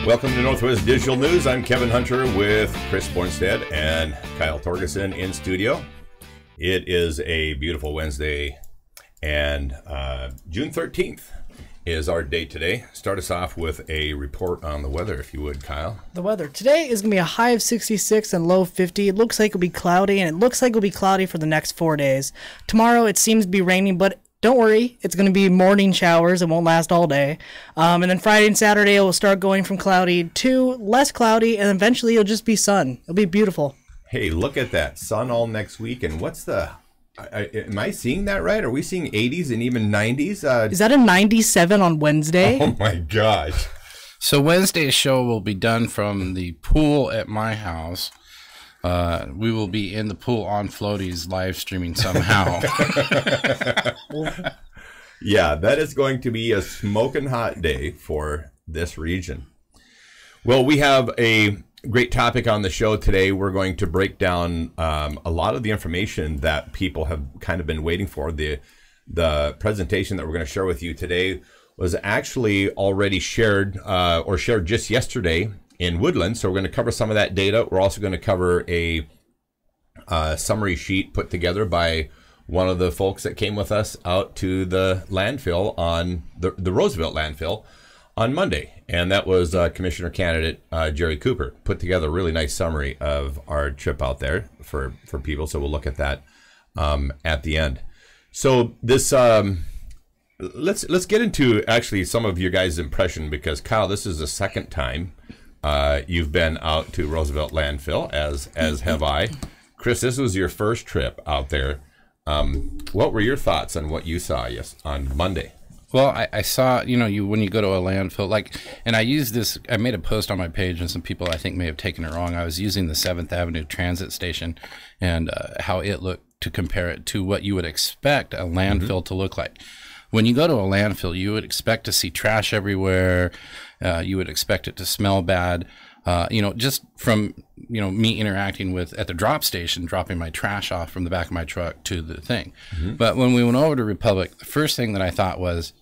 Welcome to Northwest Digital News. I'm Kevin Hunter with Chris Bornstead and Kyle Torgerson in studio. It is a beautiful Wednesday, and June 13th is our date today. Start us off with a report on the weather, if you would, Kyle. The weather today is going to be a high of 66 and low 50. It looks like it'll be cloudy, and it looks like it'll be cloudy for the next 4 days. Tomorrow it seems to be raining, but don't worry, it's going to be morning showers. It won't last all day. And then Friday and Saturday it will start going from cloudy to less cloudy, and eventually it'll just be sun. It'll be beautiful. Hey, look at that. Sun all next week. And what's the... am I seeing that right? Are we seeing 80s and even 90s? Is that a 97 on Wednesday? Oh, my gosh. So Wednesday's show will be done from the pool at my house. We will be in the pool on floaties live streaming somehow. Yeah, that is going to be a smoking hot day for this region. Well, we have a great topic on the show today. We're going to break down a lot of the information that people have kind of been waiting for. The presentation that we're going to share with you today was actually already shared or shared just yesterday in Woodland. So we're going to cover some of that data. We're also going to cover a summary sheet put together by one of the folks that came with us out to the landfill on the Roosevelt landfill on Monday. And that was Commissioner candidate Jerry Cooper. Put together a really nice summary of our trip out there for people. So we'll look at that at the end. So this let's get into actually some of your guys' impression, because Kyle, this is the second time you've been out to Roosevelt landfill, as have I. Chris, this was your first trip out there. What were your thoughts on what you saw on Monday? Well, I saw, when you go to a landfill, and I used this, I made a post on my page, and some people I think may have taken it wrong. I was using the 7th Avenue Transit Station and how it looked to compare it to what you would expect a landfill to look like. When you go to a landfill, you would expect to see trash everywhere. You would expect it to smell bad. Just from, me interacting at the drop station, dropping my trash off from the back of my truck to the thing. But when we went over to Republic, the first thing that I thought was,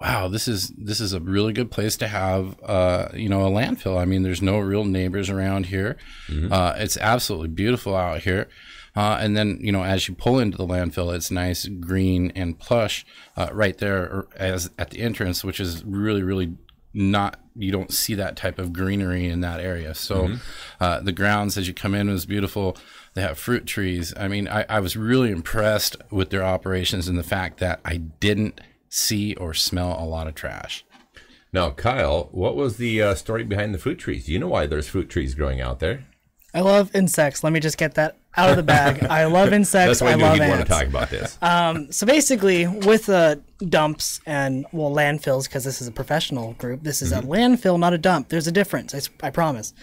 wow, this is a really good place to have, a landfill. I mean, there's no real neighbors around here. It's absolutely beautiful out here. And then, as you pull into the landfill, it's nice, green, and plush right there at the entrance, which is really, really you don't see that type of greenery in that area. So the grounds as you come in is beautiful. They have fruit trees. I mean, I was really impressed with their operations and the fact that I didn't see or smell a lot of trash. Now, Kyle, what was the story behind the fruit trees? Do you know why there's fruit trees growing out there? I love insects. Let me just get that out of the bag. I love insects. That's why I love you'd ants. want to talk about this. So basically, with dumps and landfills, because this is a professional group, this is a landfill, not a dump. There's a difference. I promise.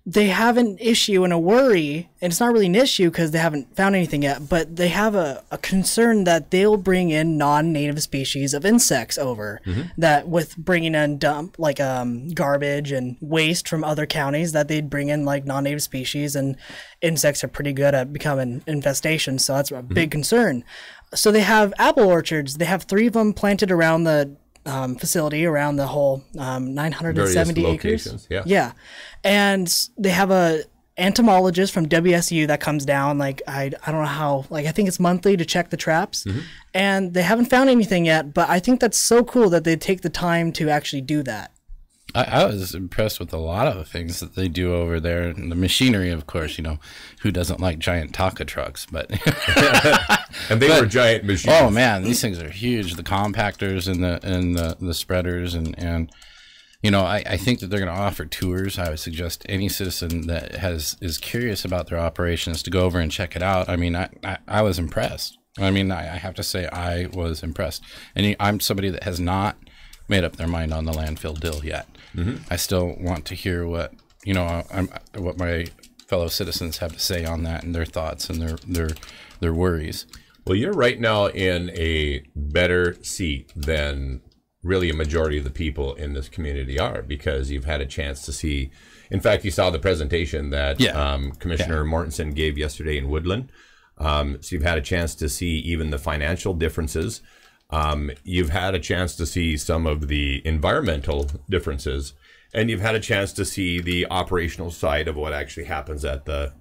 They have an issue and a worry, and it's not really an issue because they haven't found anything yet, but they have a concern that they'll bring in non-native species of insects over, that with bringing in garbage and waste from other counties, that they'd bring in non-native species, and insects are pretty good at becoming infestations, so that's a big concern. So they have apple orchards. They have 3 of them planted around the facility, around the whole 970 acres. Yeah. And they have a entomologist from WSU that comes down, I don't know how, I think it's monthly to check the traps. And they haven't found anything yet, but I think that's so cool that they take the time to actually do that. I was impressed with a lot of the things that they do over there, and the machinery, of course. Who doesn't like giant Taka trucks? But and they were giant machines. Oh man, these things are huge. The compactors and the spreaders, and I think that they're going to offer tours. I would suggest any citizen that is curious about their operations to go over and check it out. I mean, I was impressed. I mean, I have to say I was impressed, and I'm somebody that has not made up their mind on the landfill deal yet. I still want to hear what what my fellow citizens have to say on that, and their thoughts and their worries. Well, you're right now in a better seat than really a majority of the people in this community are, because you've had a chance to see. In fact, you saw the presentation that Commissioner Mortensen gave yesterday in Woodland. So you've had a chance to see even the financial differences. You've had a chance to see some of the environmental differences. and you've had a chance to see the operational side of what actually happens at the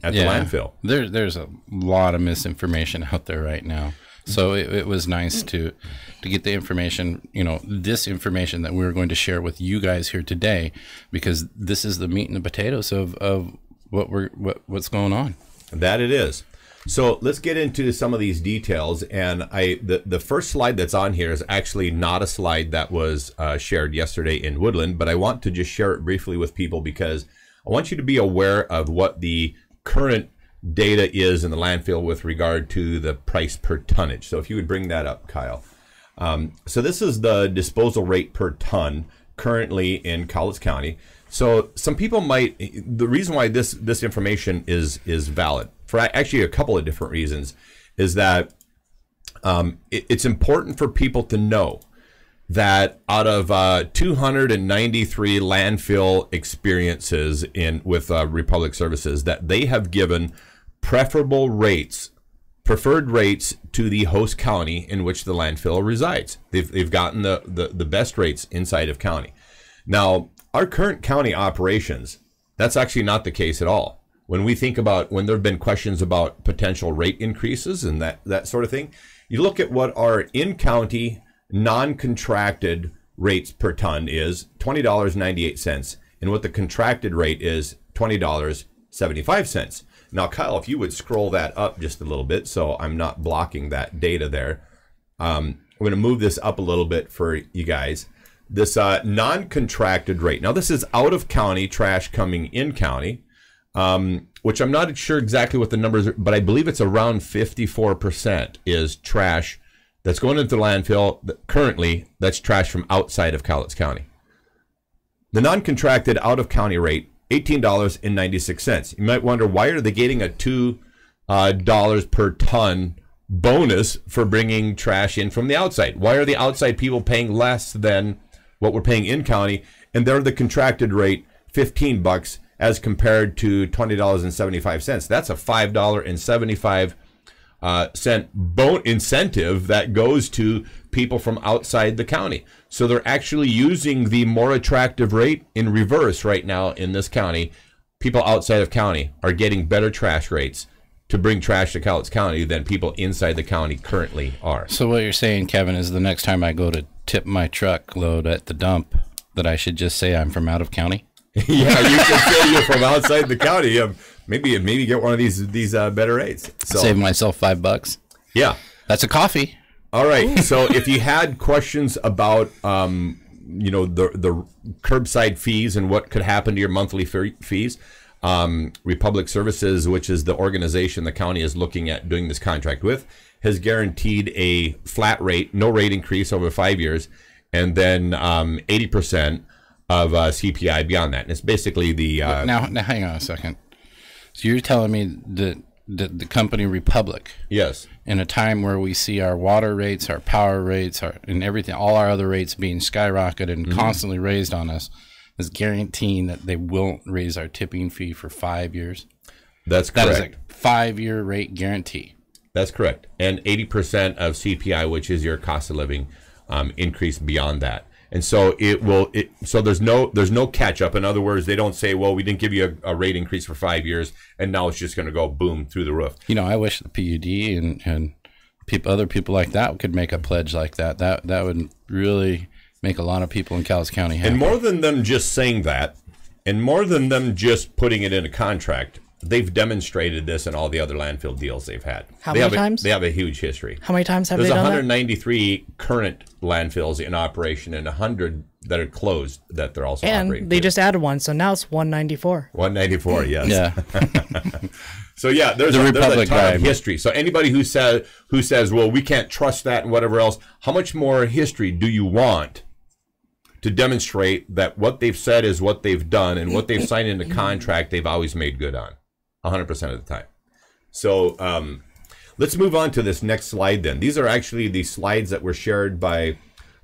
at the landfill. There's a lot of misinformation out there right now. So it was nice to get the information, this information that we're going to share with you guys here today, because this is the meat and the potatoes of what's going on. That it is. So let's get into some of these details. And the first slide that's on here is actually not a slide that was shared yesterday in Woodland, but I want to just share it briefly with people because I want you to be aware of what the current data is in the landfill with regard to the price per tonnage. So if you would bring that up, Kyle. So this is the disposal rate per ton currently in Cowlitz County. So some people the reason why this information is valid for actually a couple of different reasons is that it's important for people to know that out of 293 landfill experiences with Republic Services, that they have given preferred rates to the host county in which the landfill resides. They've gotten the best rates inside of county. Now, our current county operations, that's actually not the case at all. When we think about when there have been questions about potential rate increases and that sort of thing, you look at what our in-county non-contracted rates per ton is, $20.98, and what the contracted rate is, $20.75. Now, Kyle, if you would scroll that up just a little bit, so I'm not blocking that data there. I'm going to move this up a little bit for you guys. This non-contracted rate. Now, this is out of county trash coming in county, which I'm not sure exactly what the numbers are, but I believe it's around 54% is trash that's going into the landfill. Currently, that's trash from outside of Cowlitz County. The non-contracted out of county rate, $18.96. You might wonder, why are they getting a $2 per ton bonus for bringing trash in from the outside? Why are the outside people paying less than what we're paying in county? And they're the contracted rate, $15 as compared to $20.75. That's a $5.75 incentive that goes to people from outside the county. So they're actually using the more attractive rate in reverse right now in this county. People outside of county are getting better trash rates to bring trash to Cowlitz County than people inside the county currently are. So what you're saying, Kevin, is the next time I go to tip my truck load at the dump, that I should just say I'm from out of county? Yeah, you can say you're from outside the county. Maybe get one of these better rates. So, save myself $5. Yeah, that's a coffee. All right. So if you had questions about the curbside fees and what could happen to your monthly fees, Republic Services, which is the organization the county is looking at doing this contract with, has guaranteed a flat rate, no rate increase over 5 years, and then 80% of CPI beyond that. And it's basically the now hang on a second. So you're telling me that the company Republic, yes, in a time where we see our water rates, our power rates, and everything, all our other rates being skyrocketed and constantly raised on us, is guaranteeing that they won't raise our tipping fee for 5 years? That's correct. That is a 5-year rate guarantee. That's correct. And 80% of CPI, which is your cost of living increase beyond that. And so so there's no catch up. In other words, they don't say, well, we didn't give you a rate increase for 5 years, and now it's just going to go boom through the roof. I wish the PUD and other people like that could make a pledge like that. That would really make a lot of people in Cowlitz County happy. And more than them just saying that, and more than them just putting it in a contract, they've demonstrated this in all the other landfill deals they've had. How many times? They have a huge history. How many times have they done that? There's 193 current landfills in operation and 100 that are closed that they're also operating. And they just added one, so now it's 194. 194, yes. Yeah. So yeah, there's a ton of history. So anybody who says, well, we can't trust that and whatever else, how much more history do you want to demonstrate that what they've said is what they've done, and what they've signed in the contract they've always made good on 100% of the time? So let's move on to this next slide then. These are actually the slides that were shared by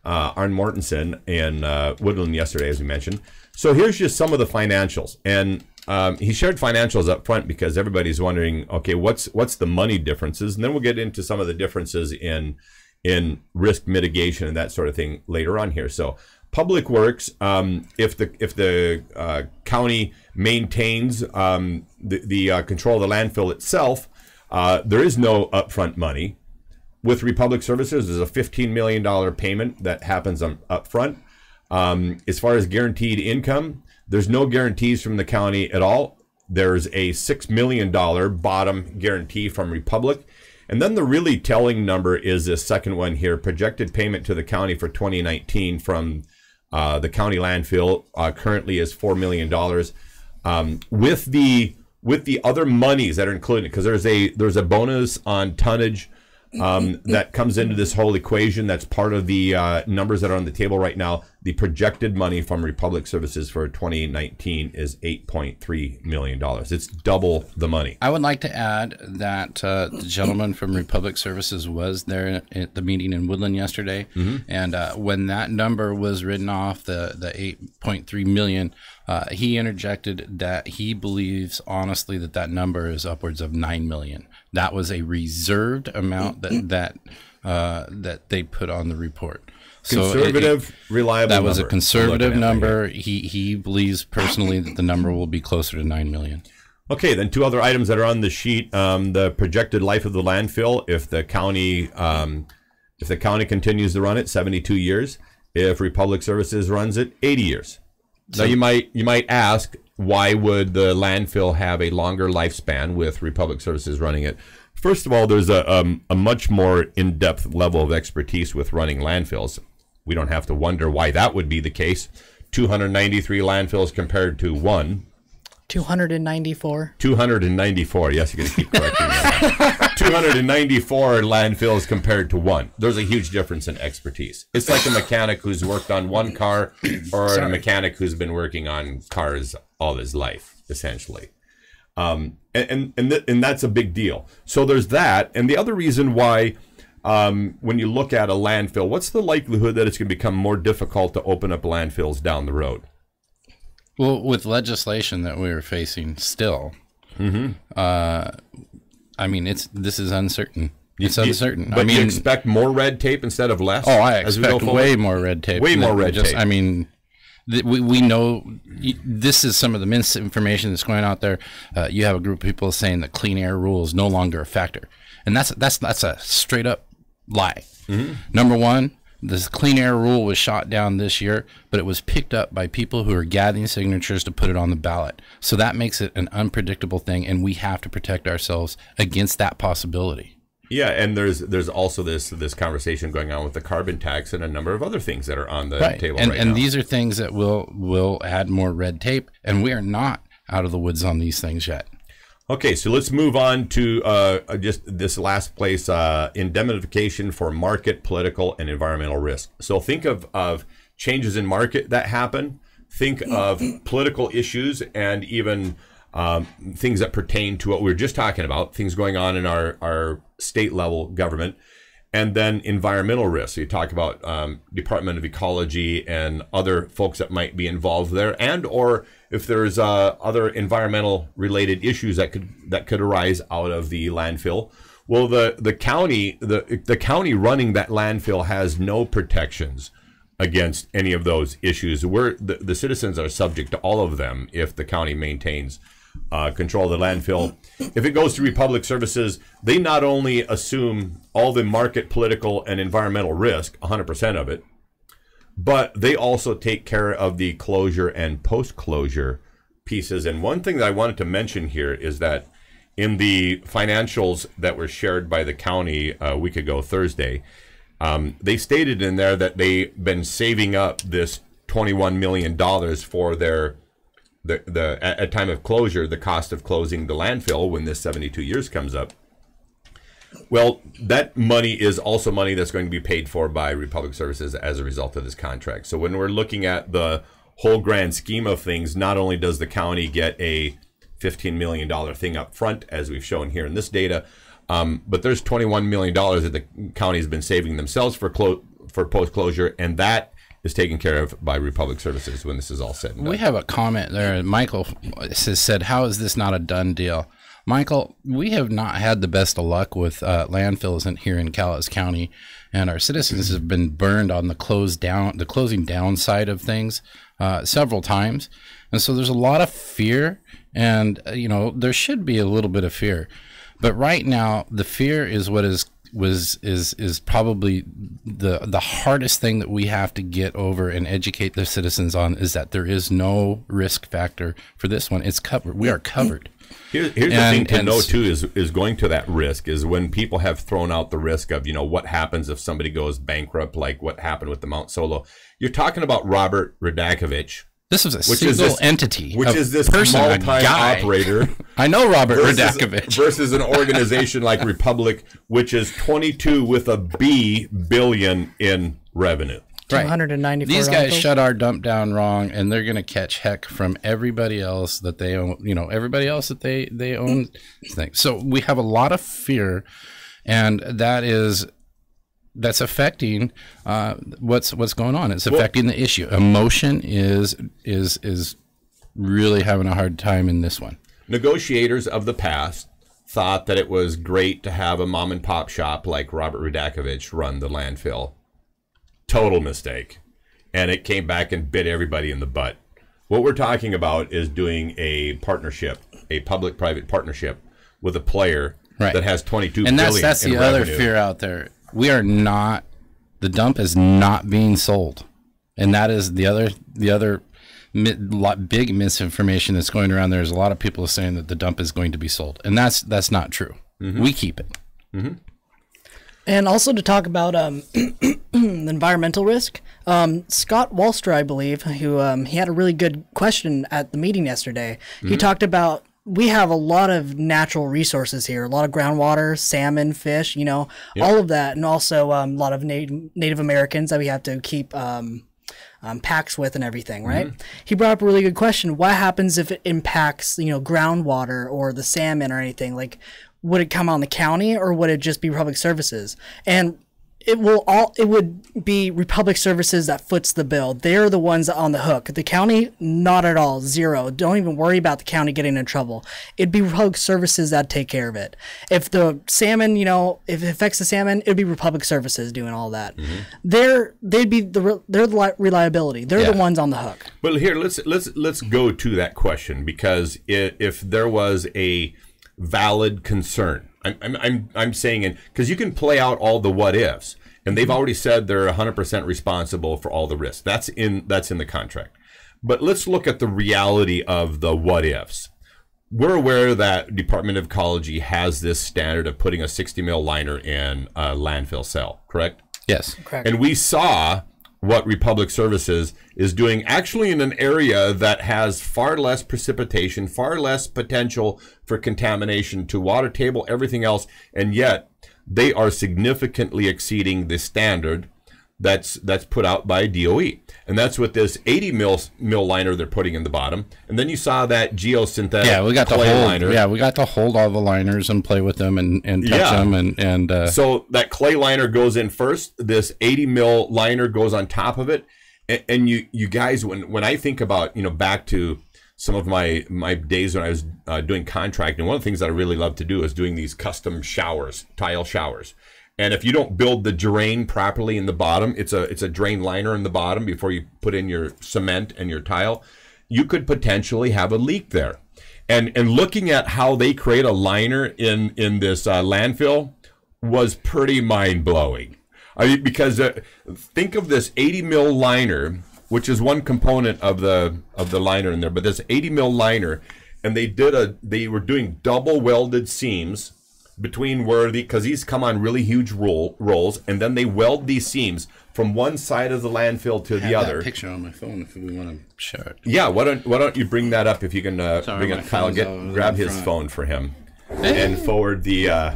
Arn Mortensen in Woodland yesterday, as we mentioned. So here's just some of the financials. And he shared financials up front because everybody's wondering, okay, what's the money differences? And then we'll get into some of the differences in risk mitigation and that sort of thing later on here. So Public Works, if the county maintains the control of the landfill itself, there is no upfront money. With Republic Services, there's a $15 million payment that happens upfront. As far as guaranteed income, there's no guarantees from the county at all. There's a $6 million bottom guarantee from Republic. And then the really telling number is this second one here, projected payment to the county for 2019 from the county landfill currently is $4 million. With the other monies that are included, because there's a bonus on tonnage that comes into this whole equation. That's part of the numbers that are on the table right now. The projected money from Republic Services for 2019 is $8.3 million. It's double the money. I would like to add that the gentleman from Republic Services was there at the meeting in Woodland yesterday, and when that number was written off, the $8.3 million, he interjected that he believes honestly that number is upwards of $9 million. That was a reserved amount that they put on the report. Conservative, reliable. That was number. A conservative number. He believes personally that the number will be closer to $9 million. Okay, then two other items that are on the sheet: the projected life of the landfill. If the county continues to run it, 72 years. If Republic Services runs it, 80 years. So, now you might ask, why would the landfill have a longer lifespan with Republic Services running it? First of all, there's a much more in-depth level of expertise with running landfills. We don't have to wonder why that would be the case. 293 landfills compared to 294. 294. Yes, you're going to keep correcting me. 294 landfills compared to 1. There's a huge difference in expertise. It's like a mechanic who's worked on one car or a mechanic who's been working on cars all his life, essentially. And that's a big deal. So there's that. And the other reason why, when you look at a landfill, what's the likelihood that it's going to become more difficult to open up landfills down the road? Well, with legislation that we are facing still, I mean, this is uncertain. It's uncertain. But you expect more red tape instead of less? Oh, I expect way more red tape. Way more red tape. I mean, we know this is some of the misinformation that's going out there. You have a group of people saying that clean air rule is no longer a factor, and that's a straight up lie. Number one, this clean air rule was shot down this year, but it was picked up by people who are gathering signatures to put it on the ballot. So that makes it an unpredictable thing, and we have to protect ourselves against that possibility. Yeah, and there's also this conversation going on with the carbon tax and a number of other things that are on the table right now. And these are things that will add more red tape, and we are not out of the woods on these things yet. Okay, so let's move on to just this last place, indemnification for market, political, and environmental risk. So think of changes in market that happen. Think of political issues and even things that pertain to what we were just talking about, things going on in our state level government, and then environmental risk. So you talk about Department of Ecology and other folks that might be involved there, and or if there's other environmental related issues that could arise out of the landfill. Well, the county running that landfill has no protections against any of those issues. The citizens are subject to all of them if the county maintains control of the landfill. If it goes to Republic Services, they not only assume all the market, political, and environmental risk, 100% of it, but they also take care of the closure and post-closure pieces. And one thing that I wanted to mention here is that in the financials that were shared by the county a week ago, Thursday, they stated in there that they've been saving up this $21 million for their at time of closure, the cost of closing the landfill when this 72 years comes up. Well, that money is also money that's going to be paid for by Republic Services as a result of this contract. So when we're looking at the whole grand scheme of things, not only does the county get a $15 million thing up front, as we've shown here in this data, but there's $21 million that the county has been saving themselves for post-closure, and that is taken care of by Republic Services when this is all said and done. We have a comment there. Michael said, how is this not a done deal? Michael, we have not had the best of luck with landfills here in Calais County, and our citizens have been burned on the closing down side of things several times. And so there's a lot of fear, and there should be a little bit of fear. But right now, the fear is what is probably the hardest thing that we have to get over and educate the citizens on, is that there is no risk factor for this one. It's covered. We are covered. Here's the thing to know too, is going to that risk is when people have thrown out the risk of, what happens if somebody goes bankrupt, like what happened with the Mount Solo. You're talking about Robert Radakovich. This is a single entity, which is this small-time operator. I know Robert Radakovich. Versus an organization like Republic, which is 22 with a B billion in revenue. Right. 294. These guys shut our dump down wrong, and they're going to catch heck from everybody else that they own. Everybody else that they own things. So we have a lot of fear, and that's affecting what's going on. It's affecting the issue. Emotion is really having a hard time in this one. Negotiators of the past thought that it was great to have a mom and pop shop like Robert Radakovich run the landfill. Total mistake. And it came back and bit everybody in the butt. What we're talking about is doing a partnership, a public-private partnership with a player that has $22 billion and that's the other fear out there. We are not, the dump is not being sold. And that is the other big misinformation that's going around. There's a lot of people saying that the dump is going to be sold. And that's not true. Mm-hmm. We keep it. Mm-hmm. And also to talk about environmental risk, Scott Walster, I believe, who he had a really good question at the meeting yesterday. Mm-hmm. He talked about, we have a lot of natural resources here, a lot of groundwater, salmon, fish, all of that. And also a lot of Native Americans that we have to keep packs with and everything, right? Mm-hmm. He brought up a really good question. What happens if it impacts, groundwater or the salmon or anything? Like, would it come on the county or would it just be Republic Services? And it would be Republic Services that foots the bill. They're the ones on the hook. The county, not at all, zero. Don't even worry about the county getting in trouble. It'd be Republic Services that take care of it. If the salmon, if it affects the salmon, it'd be Republic Services doing all that. Mm-hmm. They're the reliability. They're the ones on the hook. Well, here let's go to that question, because if there was a valid concern. I'm saying, because you can play out all the what ifs, and they've already said they're 100% responsible for all the risks. That's in the contract. But let's look at the reality of the what ifs. We're aware that Department of Ecology has this standard of putting a 60 mil liner in a landfill cell, correct? Yes. Correct. And we saw what Republic Services is doing actually in an area that has far less precipitation, far less potential for contamination to water table, everything else, and yet they are significantly exceeding the standard that's put out by DOE. And that's with this 80 mil liner they're putting in the bottom. And then you saw that geosynthetic we got clay liner. Yeah, we got to hold all the liners and play with them and touch them. And so that clay liner goes in first. This 80 mil liner goes on top of it. And you guys, when I think about, back to some of my days when I was doing contracting, one of the things that I really love to do is doing these custom showers, tile showers. And if you don't build the drain properly in the bottom, it's a drain liner in the bottom before you put in your cement and your tile, you could potentially have a leak there. And looking at how they create a liner in this landfill was pretty mind-blowing. I mean, because think of this 80 mil liner, which is one component of the liner in there, but this 80 mil liner, and they were doing double welded seams between because these come on really huge rolls, and then they weld these seams from one side of the landfill to the other. That picture on my phone if we want to show it. Yeah, why don't you bring that up if you can bring it? Kyle, grab his phone for him and forward the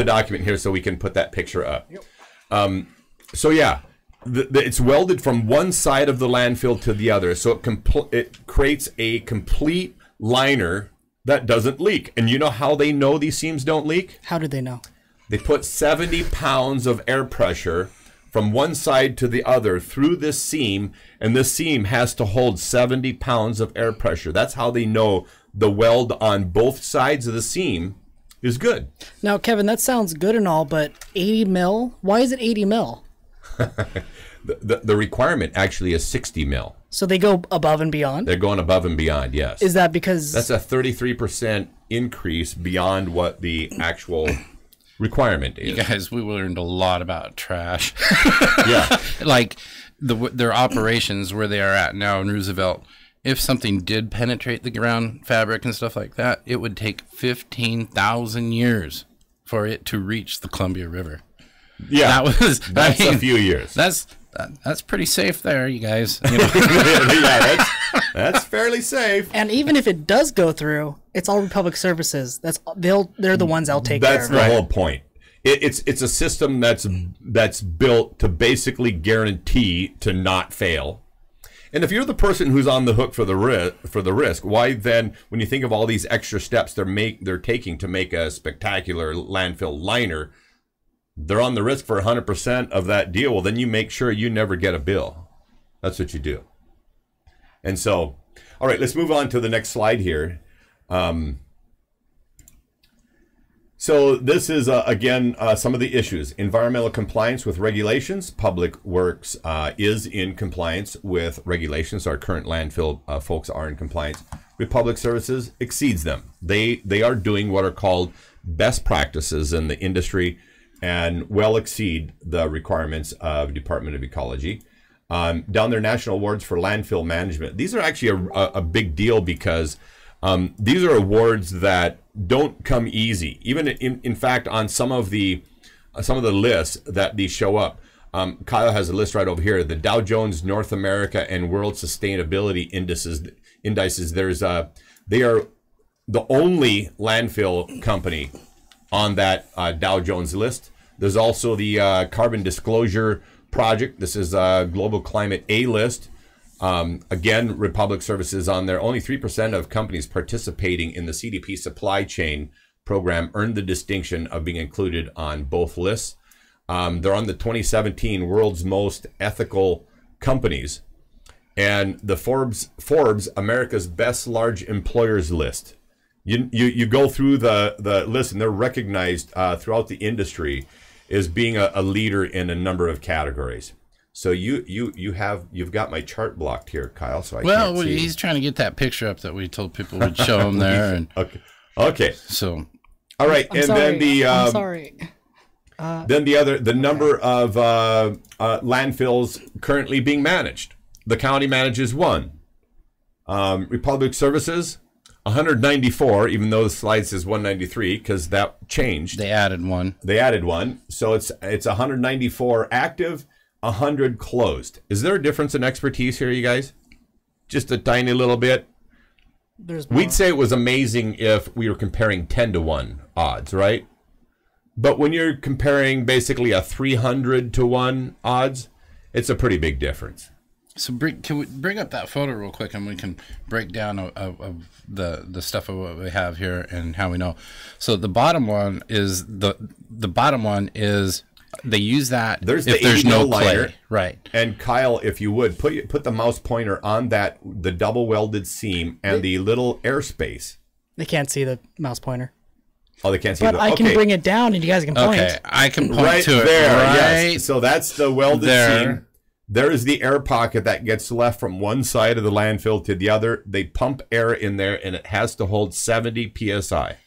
document here so we can put that picture up. Yep. So yeah, it's welded from one side of the landfill to the other, so it creates a complete liner that doesn't leak. And you know how they know these seams don't leak? How did they know? They put 70 pounds of air pressure from one side to the other through this seam, and this seam has to hold 70 pounds of air pressure. That's how they know the weld on both sides of the seam is good. Now, Kevin, that sounds good and all, but 80 mil? Why is it 80 mil? The requirement actually is 60 mil. So they go above and beyond? They're going above and beyond, yes. Is that because... That's a 33% increase beyond what the actual requirement is. You guys, we learned a lot about trash. Yeah. Like their operations where they are at now in Roosevelt. If something did penetrate the ground fabric and stuff like that, it would take 15,000 years for it to reach the Columbia River. Yeah, that's a few years. That's pretty safe there, you guys. You know? Yeah, that's fairly safe. And even if it does go through, it's all Republic Services. They're the ones I'll take care of. That's the whole point. It's a system that's built to basically guarantee to not fail. And if you're the person who's on the hook for the risk, why then, when you think of all these extra steps they're taking to make a spectacular landfill liner, they're on the risk for 100% of that deal. Well, then you make sure you never get a bill. That's what you do. And so, all right, let's move on to the next slide here. So this is, again, some of the issues. Environmental compliance with regulations. Public Works is in compliance with regulations. Our current landfill folks are in compliance. Republic Services exceeds them. They are doing what are called best practices in the industry and well exceed the requirements of Department of Ecology. Down there, national awards for landfill management. These are actually a big deal because these are awards that don't come easy. Even in fact, on some of the lists that these show up, Kyle has a list right over here. The Dow Jones North America and World Sustainability Indices. They are the only landfill company on that Dow Jones list. There's also the Carbon Disclosure Project. This is a Global Climate A list. Again, Republic Services on there. Only 3% of companies participating in the CDP supply chain program earned the distinction of being included on both lists. They're on the 2017 World's Most Ethical Companies and the Forbes America's Best Large Employers list. You go through the list, and they're recognized throughout the industry as being a leader in a number of categories. So you've got my chart blocked here, Kyle. So I can't see. He's trying to get that picture up that we told people we'd show him there. And okay. So all right, I'm sorry. Then the number of landfills currently being managed. The county manages one. Republic Services, 194, even though the slide says 193 because that changed. They added one. So it's 194 active, 100 closed. Is there a difference in expertise here, you guys? Just a tiny little bit. We'd say it was amazing if we were comparing 10-to-1 odds, right? But when you're comparing basically a 300-to-1 odds, it's a pretty big difference. So can we bring up that photo real quick, and we can break down of the stuff of what we have here and how we know. So the bottom one is they use that if there's no clay, right? And Kyle, if you would put the mouse pointer on the double welded seam and the little airspace. They can't see the mouse pointer. Oh, they can't see. But I can bring it down, and you guys can point. Okay, I can point right to there. Right yes. So that's the welded seam. There is the air pocket that gets left from one side of the landfill to the other. They pump air in there, and it has to hold 70 psi.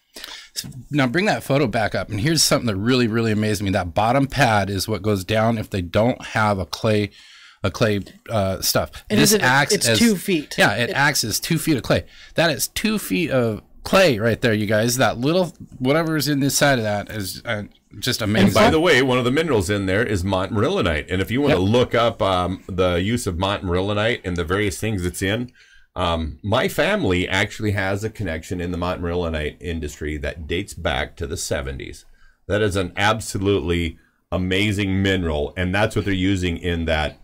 Now bring that photo back up, and here's something that really, really amazed me. That bottom pad is what goes down if they don't have a clay stuff. And it's 2 feet. Yeah, it acts as 2 feet of clay. That is 2 feet of clay right there, you guys. That little whatever is in this side of that is just amazing. And by the way, one of the minerals in there is montmorillonite, and if you want to look up the use of montmorillonite and the various things it's in, my family actually has a connection in the montmorillonite industry that dates back to the 70s. That is an absolutely amazing mineral, and that's what they're using in that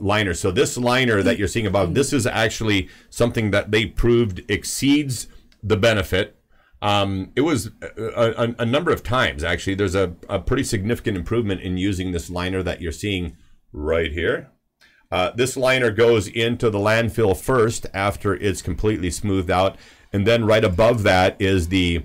liner. So this liner that you're seeing above, this is actually something that they proved exceeds the benefit It was a number of times, actually. There's a pretty significant improvement in using this liner that you're seeing right here. This liner goes into the landfill first after it's completely smoothed out. And then right above that is the,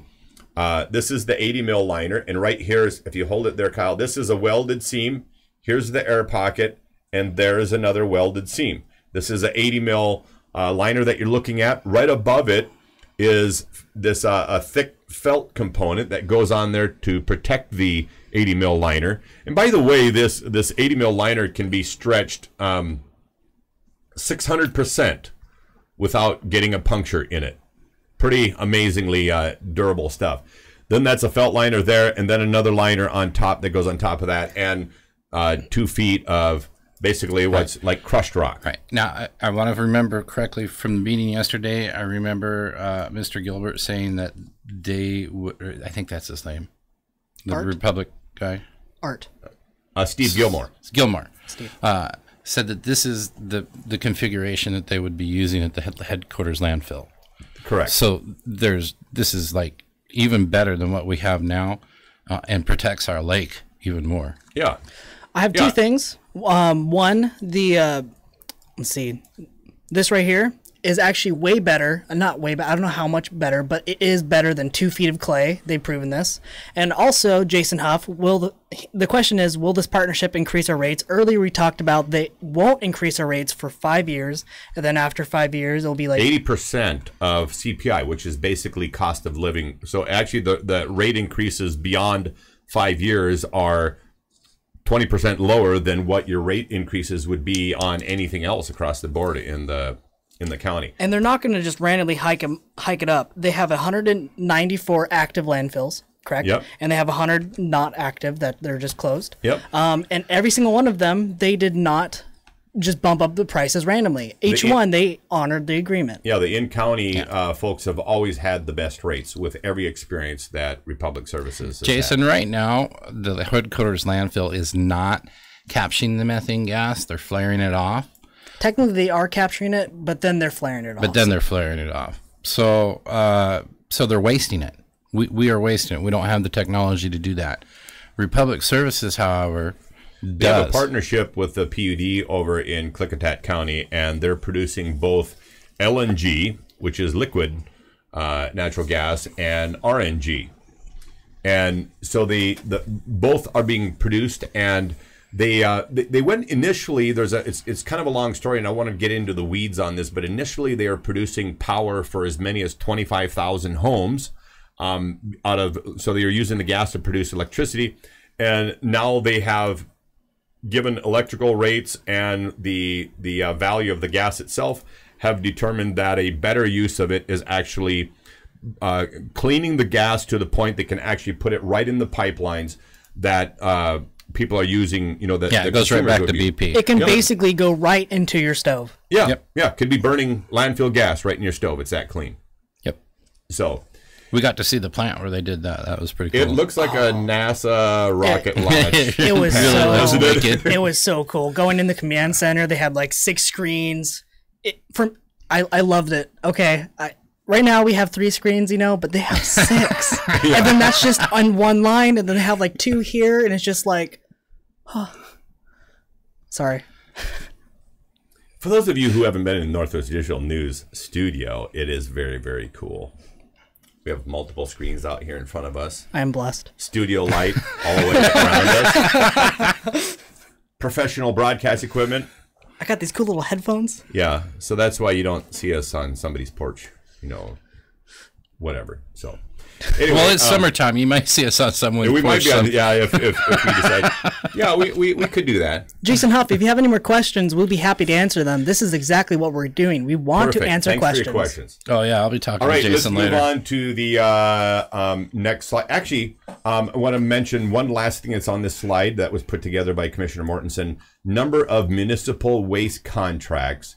this is the 80 mil liner. And right here is, if you hold it there, Kyle, this is a welded seam. Here's the air pocket. And there's another welded seam. This is a 80 mil liner that you're looking at. Right above it is this a thick felt component that goes on there to protect the 80 mil liner. And by the way, this 80 mil liner can be stretched 600% without getting a puncture in it. Pretty amazingly durable stuff. Then that's a felt liner there, and then another liner on top that goes on top of that, and 2 feet of basically what's like crushed rock. Right. Now, I want to remember correctly from the meeting yesterday, I remember Mr. Gilbert saying that they would, I think that's his name, the Art? Republic guy. Art. Steve Gilmore. Gilmore. Steve. Said that this is the configuration that they would be using at the headquarters landfill. Correct. So this is like even better than what we have now, and protects our lake even more. Yeah. I have two things. One, the let's see, this right here is actually way better. Not way better. I don't know how much better, but it is better than 2 feet of clay. They've proven this. And also, Jason Huff, the question is, will this partnership increase our rates? Earlier we talked about they won't increase our rates for 5 years, and then after 5 years it'll be like 80% of CPI, which is basically cost of living. So actually, the rate increases beyond 5 years are 20% lower than what your rate increases would be on anything else across the board in the county. And they're not going to just randomly hike it up. They have 194 active landfills, correct? Yep. And they have 100 not active that they're just closed. Yep. And every single one of them, they did not just bump up the prices randomly. Each one, they honored the agreement. Yeah, the in-county folks have always had the best rates with every experience that Republic Services has Jason, had. right now, the headquarters landfill is not capturing the methane gas. They're flaring it off. Technically, they are capturing it, but then they're flaring it off. But then they're flaring it off. So so they're wasting it. We are wasting it. We don't have the technology to do that. Republic Services, however, They have a partnership with the PUD over in Klickitat County, and they're producing both LNG, which is liquid natural gas, and RNG. And so the both are being produced, and they went initially. It's kind of a long story, and I want to get into the weeds on this. But initially, they are producing power for as many as 25,000 homes. So they are using the gas to produce electricity, and now they have given electrical rates and the value of the gas itself have determined that a better use of it is actually cleaning the gas to the point they can actually put it right in the pipelines that people are using. You know, that it goes right back to BP. It can basically go right into your stove. Yeah, could be burning landfill gas right in your stove. It's that clean. Yep. So we got to see the plant where they did that. That was pretty cool. it looks like a NASA rocket launch. It was Really it was so cool. Going in the command center, they had like 6 screens. I loved it. Okay, right now we have 3 screens, but they have 6, and then that's just on one line, and then they have like 2 here, and it's just like, sorry. For those of you who haven't been in Northwest Digital News studio, it is very, very cool. We have multiple screens out here in front of us. I am blessed. Studio light all the way around us. Professional broadcast equipment. I got these cool little headphones. Yeah, so that's why you don't see us on somebody's porch, whatever. So, anyway, well, it's summertime. You might see us on someone's porch. We might be on, if we decide. Yeah, we could do that. Jason Huff, if you have any more questions, we'll be happy to answer them. This is exactly what we're doing. We want to answer Thanks questions. For your questions. Oh, yeah, I'll be talking to Jason later. All right, let's move on to the next slide. Actually, I want to mention one last thing that's on this slide that was put together by Commissioner Mortensen. Number of municipal waste contracts.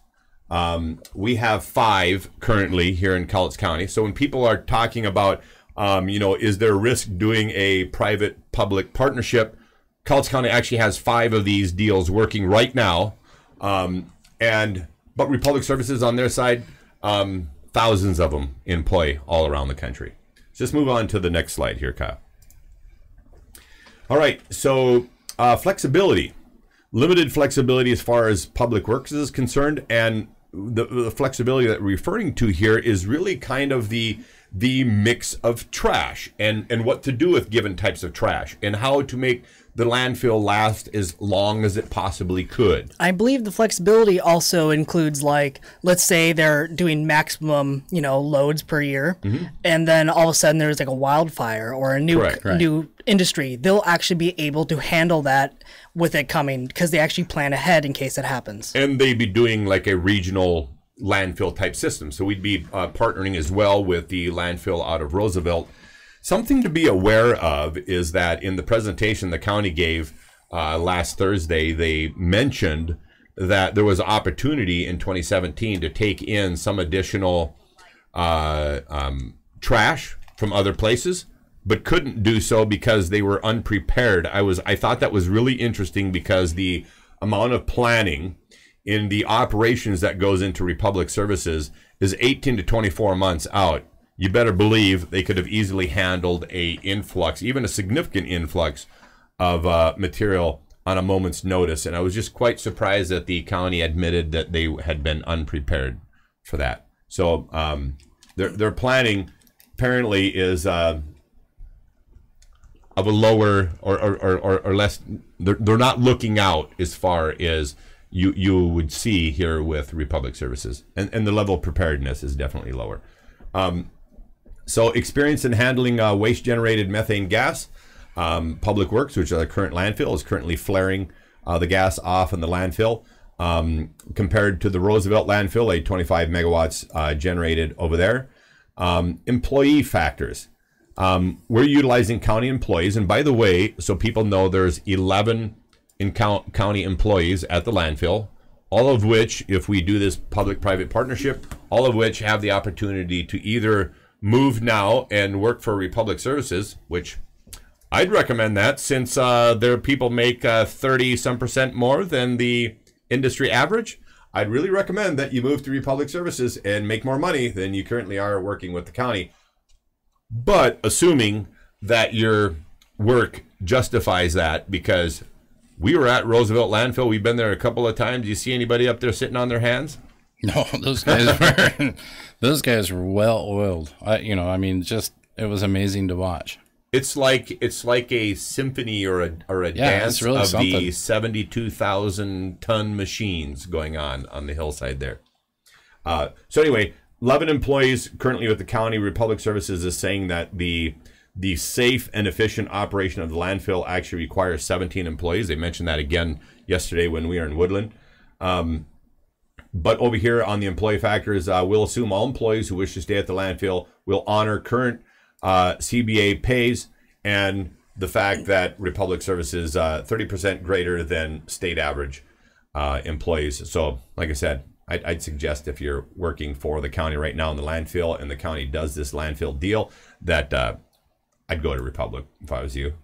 We have 5 currently here in Cowlitz County. So when people are talking about, is there a risk doing a private-public partnership, Cowlitz County actually has 5 of these deals working right now. But Republic Services on their side, thousands of them in play all around the country. Just move on to the next slide here, Kyle. All right, so flexibility. Limited flexibility as far as public works is concerned, and the flexibility that we're referring to here is really kind of the mix of trash and what to do with given types of trash and how to make the landfill last as long as it possibly could. I believe the flexibility also includes, like, let's say they're doing maximum, loads per year, and then all of a sudden there's like a wildfire or a new industry. They'll actually be able to handle that with it coming because they actually plan ahead in case it happens. And they'd be doing like a regional landfill type system. So we'd be partnering as well with the landfill out of Roosevelt. Something to be aware of is that in the presentation the county gave last Thursday, they mentioned that there was opportunity in 2017 to take in some additional trash from other places, but couldn't do so because they were unprepared. I thought that was really interesting because the amount of planning in the operations that goes into Republic Services is 18 to 24 months out. You better believe they could have easily handled a influx, even a significant influx of material on a moment's notice. And I was just quite surprised that the county admitted that they had been unprepared for that. So their planning apparently is of a lower or less. They're not looking out as far as you would see here with Republic Services, and the level of preparedness is definitely lower. So experience in handling waste-generated methane gas. Public Works, which is the current landfill, is currently flaring the gas off in the landfill. Compared to the Roosevelt landfill, a 25 megawatts generated over there. Employee factors. We're utilizing county employees. And by the way, so people know, there's 11 county employees at the landfill, all of which, if we do this public-private partnership, all of which have the opportunity to either move now and work for Republic Services, which I'd recommend that since their people make 30-some% more than the industry average. I'd really recommend that you move to Republic Services and make more money than you currently are working with the county. But assuming that your work justifies that, because we were at Roosevelt Landfill, we've been there a couple of times. Do you see anybody up there sitting on their hands? No, those guys were well oiled. It was amazing to watch. It's like a symphony or a dance really of something. the 72,000 ton machines going on the hillside there. So anyway, 11 employees currently with the county. Republic Services is saying that the safe and efficient operation of the landfill actually requires 17 employees. They mentioned that again yesterday when we were in Woodland. But over here on the employee factors, we'll assume all employees who wish to stay at the landfill will honor current CBA pays and the fact that Republic Services 30% greater than state average employees. So like I said, I'd suggest if you're working for the county right now in the landfill and the county does this landfill deal, that I'd go to Republic if I was you.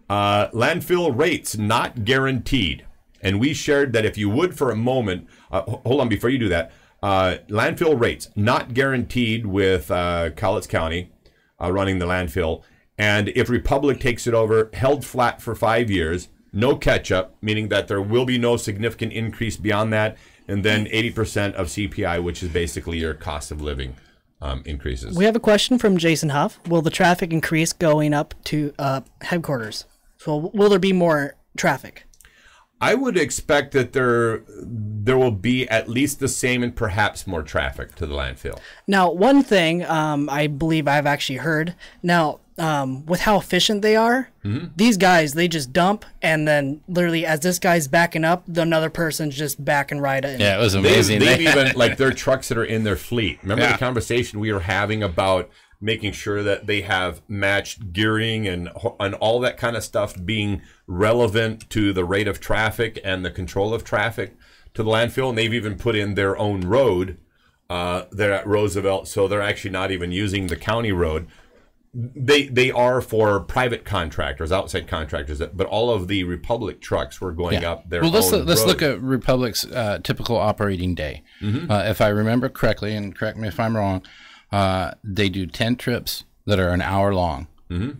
Landfill rates not guaranteed. And we shared that if you would for a moment, hold on, before you do that, landfill rates not guaranteed with Cowlitz County running the landfill. And if Republic takes it over, held flat for 5 years, no catch up, meaning that there will be no significant increase beyond that. And then 80% of CPI, which is basically your cost of living increases. We have a question from Jason Huff. Will the traffic increase going up to headquarters? So will there be more traffic? I would expect that there will be at least the same and perhaps more traffic to the landfill. Now, one thing I believe I've actually heard, now, with how efficient they are, these guys, they just dump, and then literally as this guy's backing up, another person's just backing right in. Yeah, it was amazing. They've even, like, their trucks that are in their fleet. Remember the conversation we were having about making sure that they have matched gearing and all that kind of stuff being relevant to the rate of traffic and the control of traffic to the landfill. And they've even put in their own road there at Roosevelt, so they're actually not even using the county road. They are for private contractors, outside contractors, but all of the Republic trucks were going up their own let's road. look at Republic's typical operating day. If I remember correctly, and correct me if I'm wrong, they do 10 trips that are an hour long.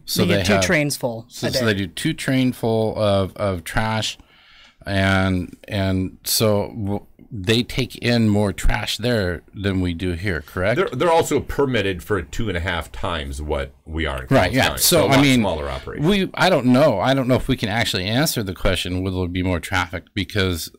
So they get two trains full. So they do 2 trains full of trash, and so they take in more trash there than we do here, correct? They're also permitted for 2.5 times what we are. Right. Yeah. County. So I mean, smaller operation. I don't know if we can actually answer the question, will there be more traffic? Because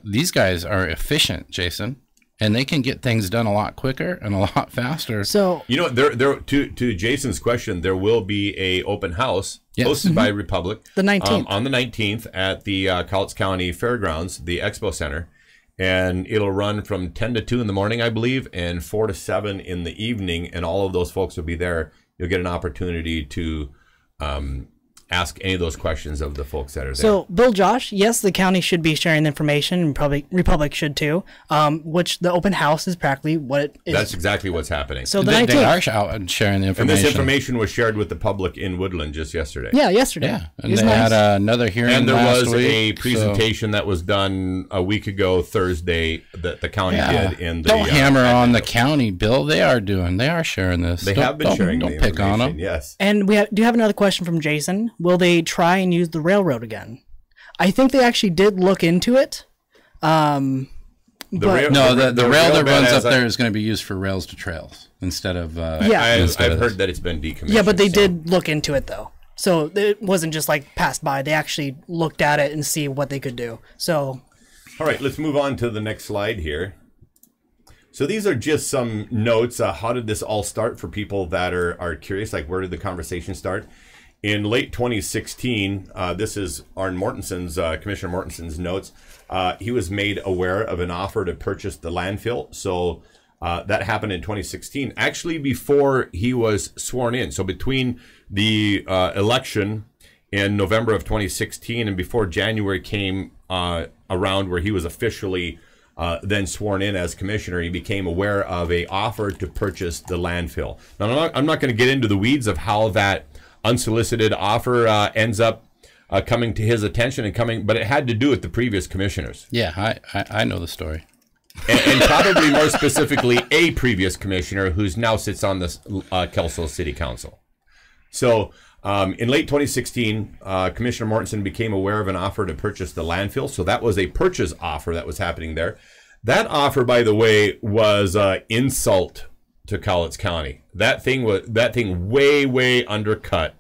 these guys are efficient, Jason. And they can get things done a lot quicker and a lot faster. So there to Jason's question, there will be a open house hosted by Republic the 19th on the 19th at the Cowlitz County Fairgrounds, the Expo Center, and it'll run from 10 to 2 in the morning, I believe, and 4 to 7 in the evening, and all of those folks will be there. You'll get an opportunity to ask any of those questions of the folks that are there. So, Bill, Josh, yes, the county should be sharing the information, and probably Republic should too, which the open house is practically what it is. That's exactly what's happening. So they are out and sharing the information. And this information was shared with the public in Woodland just yesterday. Yeah, yesterday. Yeah, and they had another hearing and there last was week, a presentation that was done a week ago Thursday that the county did in the don't hammer on the county, Bill. They are sharing this. They have been sharing don't pick on them. Yes. And we do have another question from Jason. Will they try and use the railroad again? I think they actually did look into it. The rail that runs up there is going to be used for rails to trails instead of I've heard that it's been decommissioned. Yeah, but they did look into it though, so it wasn't just like passed by. They actually looked at it and see what they could do. So all right, let's move on to the next slide here. So these are just some notes. How did this all start for people that are curious? Like, where did the conversation start? In late 2016, this is Arn Mortenson's, Commissioner Mortenson's notes. He was made aware of an offer to purchase the landfill. So that happened in 2016, actually before he was sworn in. So between the election in November of 2016 and before January came around where he was officially then sworn in as commissioner, he became aware of a offer to purchase the landfill. Now, I'm not going to get into the weeds of how that unsolicited offer ends up coming to his attention but it had to do with the previous commissioners. Yeah, I know the story. And probably more specifically, a previous commissioner who's now sits on the Kelso City Council. So in late 2016, Commissioner Mortenson became aware of an offer to purchase the landfill. So that was a purchase offer that was happening there. That offer, by the way, was insult to Cowlitz County. That thing way undercut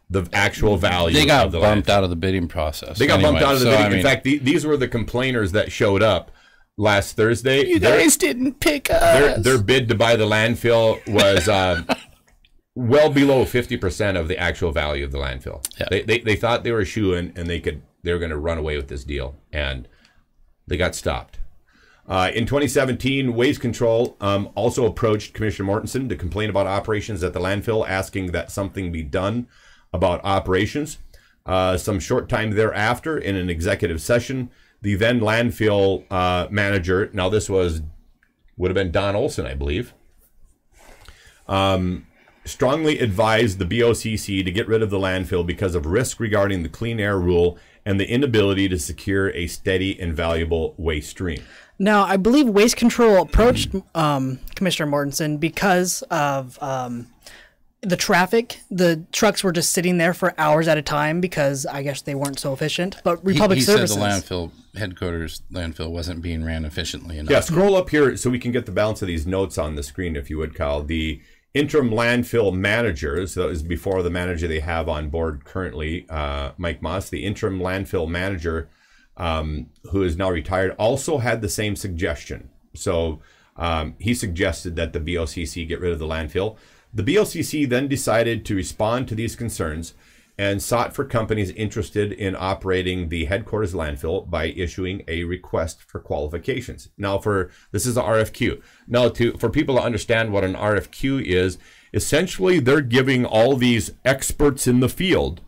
the actual value. They got of the bumped landfill. out of the bidding process. They got bumped out of the bidding. In fact, these were the complainers that showed up last Thursday. You guys didn't pick us. Their bid to buy the landfill was well below 50% of the actual value of the landfill. Yeah. They thought they were a shoo-in and they were going to run away with this deal, and they got stopped. In 2017, Waste Control also approached Commissioner Mortenson to complain about operations at the landfill, asking that something be done about operations. Some short time thereafter, in an executive session, the then landfill manager, now this would have been Don Olson, I believe, strongly advised the BOCC to get rid of the landfill because of risk regarding the clean air rule and the inability to secure a steady and valuable waste stream. Now, I believe Waste Control approached Commissioner Mortenson because of the traffic. The trucks were just sitting there for hours at a time because I guess they weren't so efficient. But Republic Services said the landfill headquarters landfill wasn't being ran efficiently enough. Yeah, scroll up here so we can get the balance of these notes on the screen, if you would, Kyle. The interim landfill manager, so that was before the manager they have on board currently, Mike Moss, the interim landfill manager, who is now retired, also had the same suggestion. So he suggested that the BOCC get rid of the landfill. The BOCC then decided to respond to these concerns and sought for companies interested in operating the headquarters landfill by issuing a request for qualifications. Now, this is an RFQ. Now, for people to understand what an RFQ is, essentially they're giving all these experts in the field.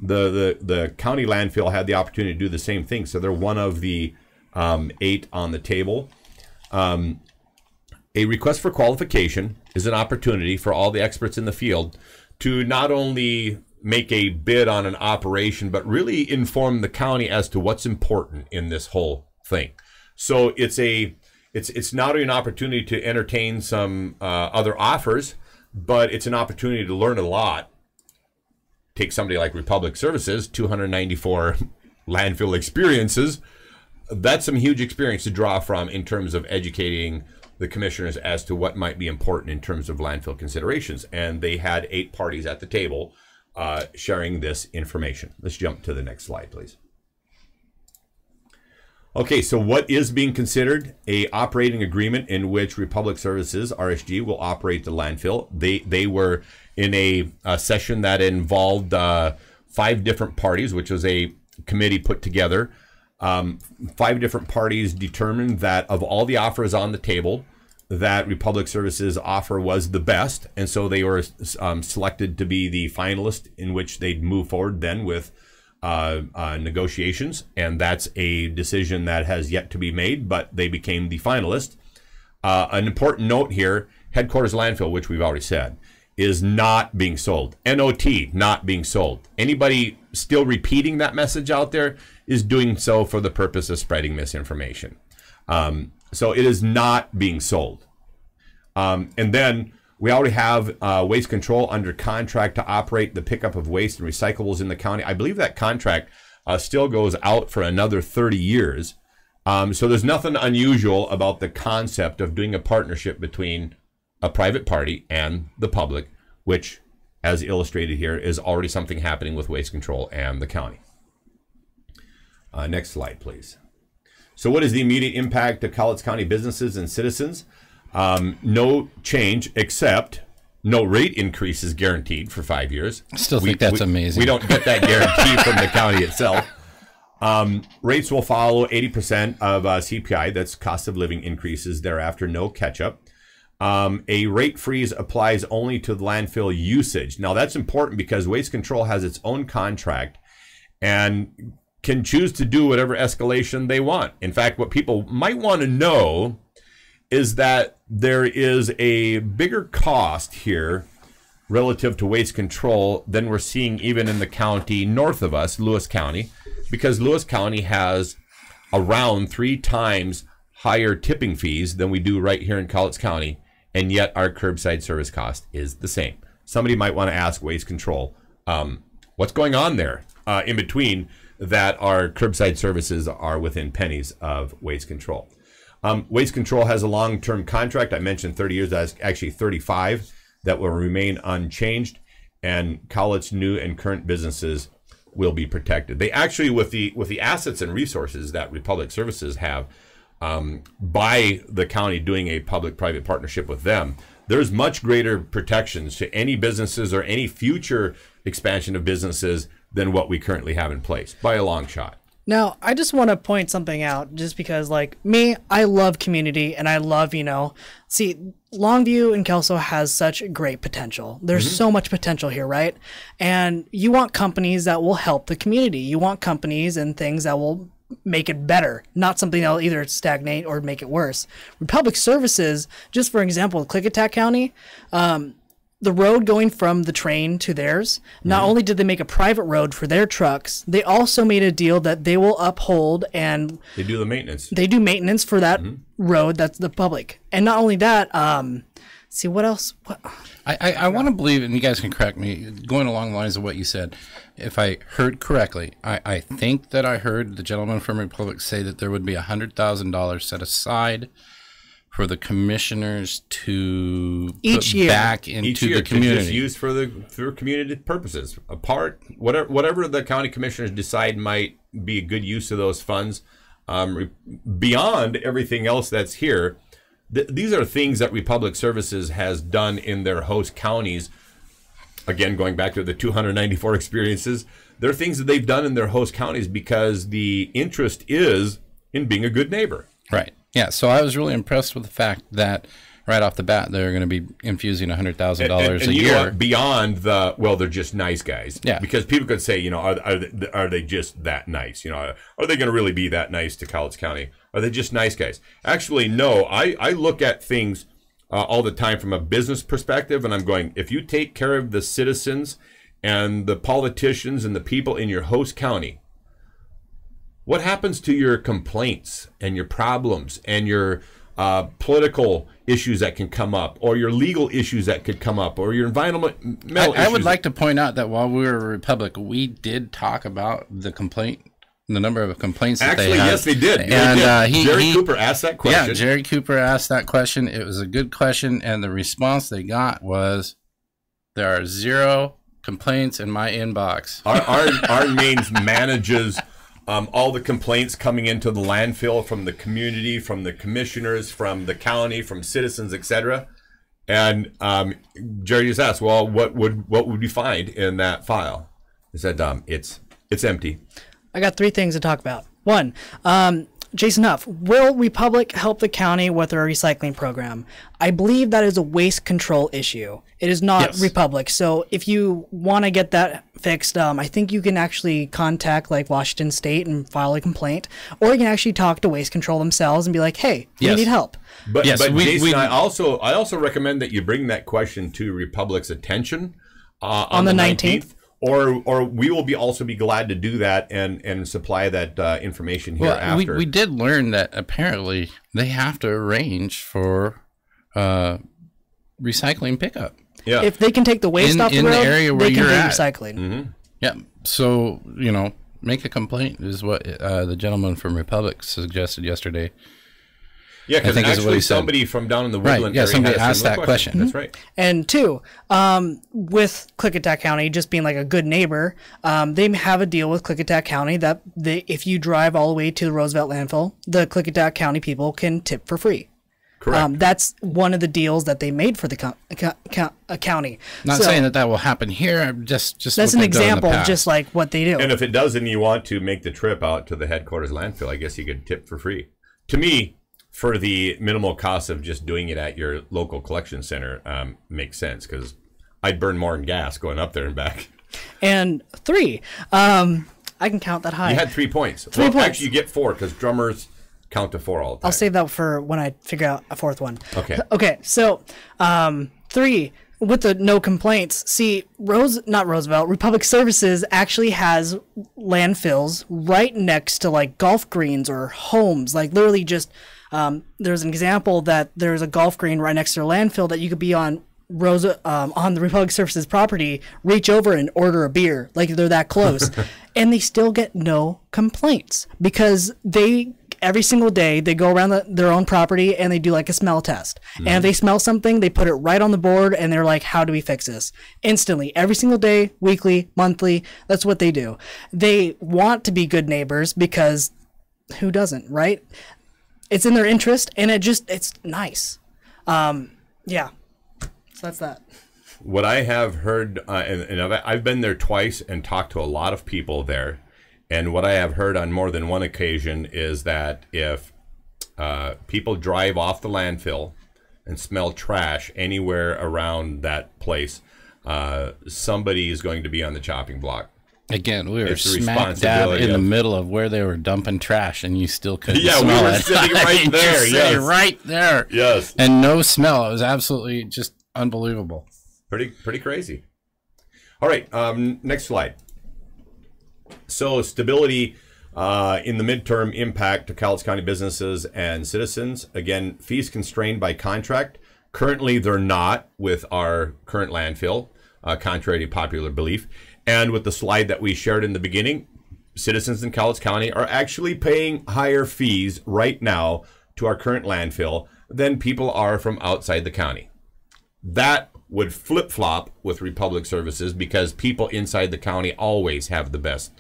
The county landfill had the opportunity to do the same thing, so they're one of the 8 on the table. A request for qualification is an opportunity for all the experts in the field to not only make a bid on an operation, but really inform the county as to what's important in this whole thing. So it's not only an opportunity to entertain some other offers, but it's an opportunity to learn a lot. Take somebody like Republic Services, 294 landfill experiences. That's some huge experience to draw from in terms of educating the commissioners as to what might be important in terms of landfill considerations. And they had 8 parties at the table sharing this information. Let's jump to the next slide, please. Okay, so what is being considered? A operating agreement in which Republic Services, RSG, will operate the landfill. They were in a session that involved 5 different parties, which was a committee put together. 5 different parties determined that of all the offers on the table, that Republic Services offer was the best, and so they were selected to be the finalist, in which they'd move forward then with negotiations, and that's a decision that has yet to be made, but they became the finalist. An important note here, Headquarters Landfill, which we've already said, is not being sold. NOT, not being sold. Anybody still repeating that message out there is doing so for the purpose of spreading misinformation. So it is not being sold. And then we already have waste control under contract to operate the pickup of waste and recyclables in the county. I believe that contract still goes out for another 30 years. So there's nothing unusual about the concept of doing a partnership between a private party and the public, which, as illustrated here, is already something happening with waste control and the county. Next slide, please. So what is the immediate impact to Cowlitz County businesses and citizens? No change, except no rate increase is guaranteed for 5 years. I still think that's amazing. We don't get that guarantee from the county itself. Rates will follow 80% of CPI, that's cost of living increases thereafter, no catch-up. A rate freeze applies only to the landfill usage. Now that's important because Waste Control has its own contract and can choose to do whatever escalation they want. In fact, what people might want to know is that there is a bigger cost here relative to waste control than we're seeing even in the county north of us, Lewis County, because Lewis County has around 3 times higher tipping fees than we do right here in Cowlitz County, and yet our curbside service cost is the same. Somebody might want to ask Waste Control, what's going on there in between that our curbside services are within pennies of Waste Control. Waste Control has a long-term contract. I mentioned 30 years, that's actually 35, that will remain unchanged, and Cowlitz new and current businesses will be protected. They actually, with the assets and resources that Republic Services have, by the county doing a public-private partnership with them, there's much greater protections to any businesses or any future expansion of businesses than what we currently have in place, by a long shot. Now, I just want to point something out, just because, like, me, I love community, and I love, see, Longview and Kelso has such great potential. There's so much potential here, right? And you want companies that will help the community. You want companies and things that will make it better, not something that will either stagnate or make it worse. Republic Services, just for example, Klickitat County, the road going from the train to theirs, not only did they make a private road for their trucks, they also made a deal that they will uphold, and they do the maintenance. They do maintenance for that road, that's the public. And not only that, see, what else? I want to believe, and you guys can correct me, going along the lines of what you said, if I heard correctly, I think that I heard the gentleman from Republic say that there would be $100,000 set aside for the commissioners to each put year back into the community, just used for community purposes. Whatever the county commissioners decide might be a good use of those funds, beyond everything else that's here. These are things that Republic Services has done in their host counties. Again, going back to the 294 experiences, there are things that they've done in their host counties because the interest is in being a good neighbor. Right. Yeah, so I was really impressed with the fact that right off the bat they're going to be infusing $100,000 a year. Beyond the, well, they're just nice guys. Yeah. Because people could say, are they just that nice? Are they going to really be that nice to Cowlitz County? Are they just nice guys? Actually, no. I look at things all the time from a business perspective, and I'm going, if you take care of the citizens and the politicians and the people in your host county, what happens to your complaints and your problems and your political issues that can come up, or your legal issues that could come up, or your environmental issues. I would like to point out that while we were a republic, we did talk about the number of complaints that Actually, they had. yes, they did. And Jerry Cooper asked that question. Yeah, Jerry Cooper asked that question. It was a good question, and the response they got was, there are 0 complaints in my inbox. Our mains manages all the complaints coming into the landfill from the community, from the commissioners, from the county, from citizens, etc. And Jerry just asked, well, what would you find in that file? He said, it's empty. I got 3 things to talk about. 1, Jason Huff, will Republic help the county with their recycling program? I believe that is a waste control issue. It is not Republic. So if you want to get that fixed, I think you can actually contact like Washington State and file a complaint, or you can actually talk to Waste Control themselves and be like, "Hey, we need help." But Jason, I also recommend that you bring that question to Republic's attention on the 19th. Or we will also be glad to do that and supply that information here after. We did learn that apparently they have to arrange for recycling pickup. Yeah. If they can take the waste off the road, area where they can you're do at. recycling. Mm-hmm. Yeah. So, make a complaint is what the gentleman from Republic suggested yesterday. Yeah, because actually somebody from down in the Woodland area somebody asked that question. That's right. And 2, with Klickitat County just being like a good neighbor, they have a deal with Klickitat County that if you drive all the way to the Roosevelt landfill, the Klickitat County people can tip for free. Correct. That's one of the deals that they made for the county. Not saying that will happen here. Just that's an example of just like what they do. And if it does, and you want to make the trip out to the headquarters landfill, I guess you could tip for free. To me, for the minimal cost of just doing it at your local collection center, makes sense, because I'd burn more in gas going up there and back. And 3, I can count that high. You had 3 points. 3 points. Actually, you get 4 because drummers count to 4 all the time. I'll save that for when I figure out a 4th one. Okay. Okay. So, 3, with the no complaints. See, Republic Services actually has landfills right next to like golf greens or homes. Like literally just. There's an example that there's a golf green right next to a landfill that you could be on on the Republic Services property, reach over and order a beer, like they're that close, and they still get no complaints because every single day they go around their own property and they do like a smell test. And if they smell something, they put it right on the board and they're like, how do we fix this? Instantly, every single day, weekly, monthly, that's what they do. They want to be good neighbors because who doesn't, right? It's in their interest, and it's nice. Yeah. So that's that. What I have heard, and I've been there twice and talked to a lot of people there, and what I have heard on more than one occasion is that if people drive off the landfill and smell trash anywhere around that place, somebody is going to be on the chopping block. Again, we were smack dab in the middle of where they were dumping trash, and you still couldn't smell it. Yeah, we were sitting right there. Yes. Right there. Yes. And no smell. It was absolutely just unbelievable. Pretty crazy. All right, next slide. So stability in the midterm impact to Cowlitz County businesses and citizens. Again, fees constrained by contract. Currently, they're not with our current landfill, contrary to popular belief. And with the slide that we shared in the beginning, citizens in Cowlitz County are actually paying higher fees right now to our current landfill than people are from outside the county. That would flip-flop with Republic Services because people inside the county always have the best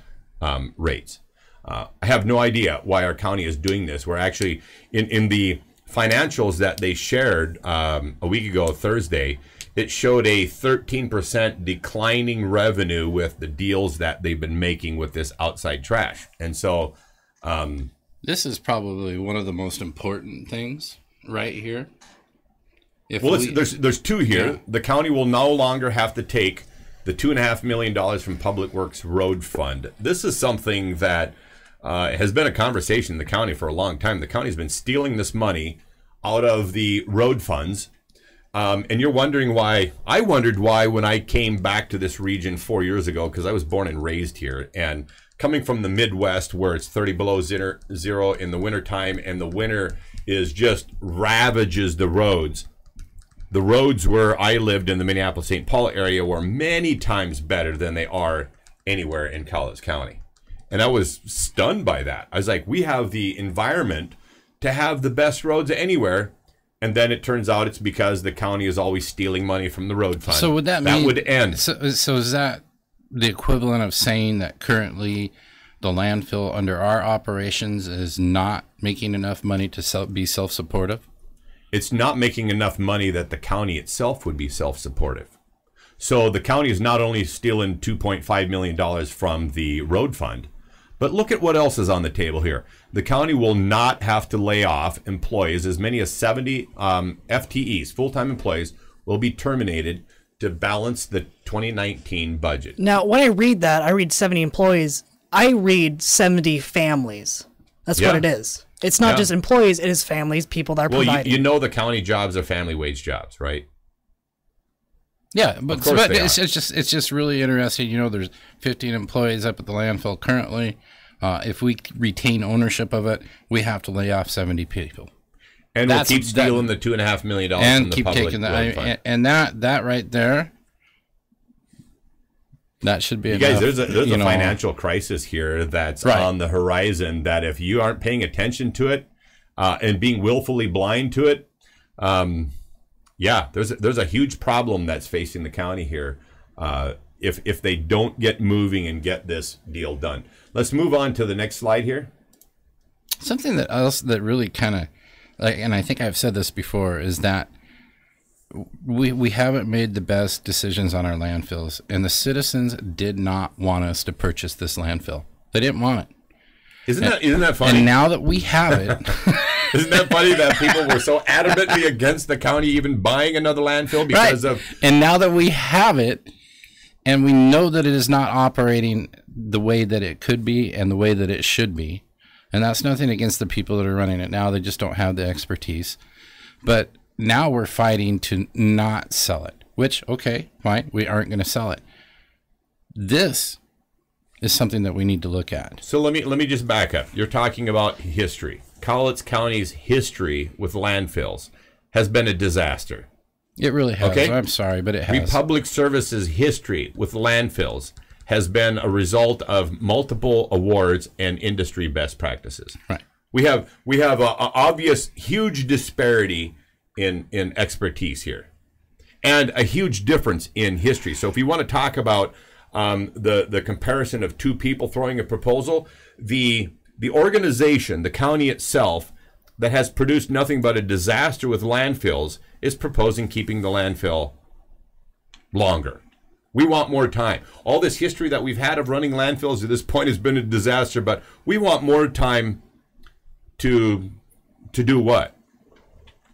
rates. I have no idea why our county is doing this. We're actually, in the financials that they shared a week ago, Thursday, it showed a 13% declining revenue with the deals that they've been making with this outside trash. And so this is probably one of the most important things right here. There's 2 here. Yeah. The county will no longer have to take the $2.5 million from Public Works Road Fund. This is something that has been a conversation in the county for a long time. The county's been stealing this money out of the road funds And you're wondering why. I wondered why when I came back to this region 4 years ago, because I was born and raised here, and coming from the Midwest where it's 30 below zero in the wintertime, and the winter is just ravages the roads. The roads where I lived in the Minneapolis-St. Paul area were many times better than they are anywhere in Cowlitz County. And I was stunned by that. I was like, we have the environment to have the best roads anywhere. And then it turns out it's because the county is always stealing money from the road fund. So would that mean... That would end. So is that the equivalent of saying that currently the landfill under our operations is not making enough money to be self-supportive? It's not making enough money that the county itself would be self-supportive. So the county is not only stealing $2.5 million from the road fund, but look at what else is on the table here. The county will not have to lay off employees. As many as 70 FTEs, full-time employees, will be terminated to balance the 2019 budget. Now, when I read that, I read 70 employees. I read 70 families. That's what it is. It's not just employees, it is families, people that are providing. You know the county jobs are family wage jobs, right? Yeah, but it's just really interesting. You know, there's 15 employees up at the landfill currently. If we retain ownership of it, we have to lay off 70 people. And we'll keep stealing the $2.5 million from the public road fund. And that right there, that should be enough. Guys, there's a financial crisis here that's on the horizon that if you aren't paying attention to it and being willfully blind to it, there's a huge problem that's facing the county here if they don't get moving and get this deal done. Let's move on to the next slide here. Something that really kind of, and I think I've said this before, is that we haven't made the best decisions on our landfills, and the citizens did not want us to purchase this landfill. They didn't want it. Isn't that funny? And now that we have it, isn't that funny that people were so adamantly against the county even buying another landfill because of? And now that we have it, and we know that it is not operating the way that it could be and the way that it should be, and that's nothing against the people that are running it now. They just don't have the expertise. But now we're fighting to not sell it, which, okay, fine, we aren't going to sell it. This is something that we need to look at. So let me just back up. You're talking about history. Cowlitz County's history with landfills has been a disaster. It really has. Okay? I'm sorry, but it has. Republic Services' history with landfills has been a result of multiple awards and industry best practices. Right. We have a obvious huge disparity in expertise here, and a huge difference in history. So if you want to talk about the comparison of two people throwing a proposal, the organization, the county itself, that has produced nothing but a disaster with landfills, is proposing keeping the landfill longer. We want more time. All this history that we've had of running landfills at this point has been a disaster, but we want more time to do what?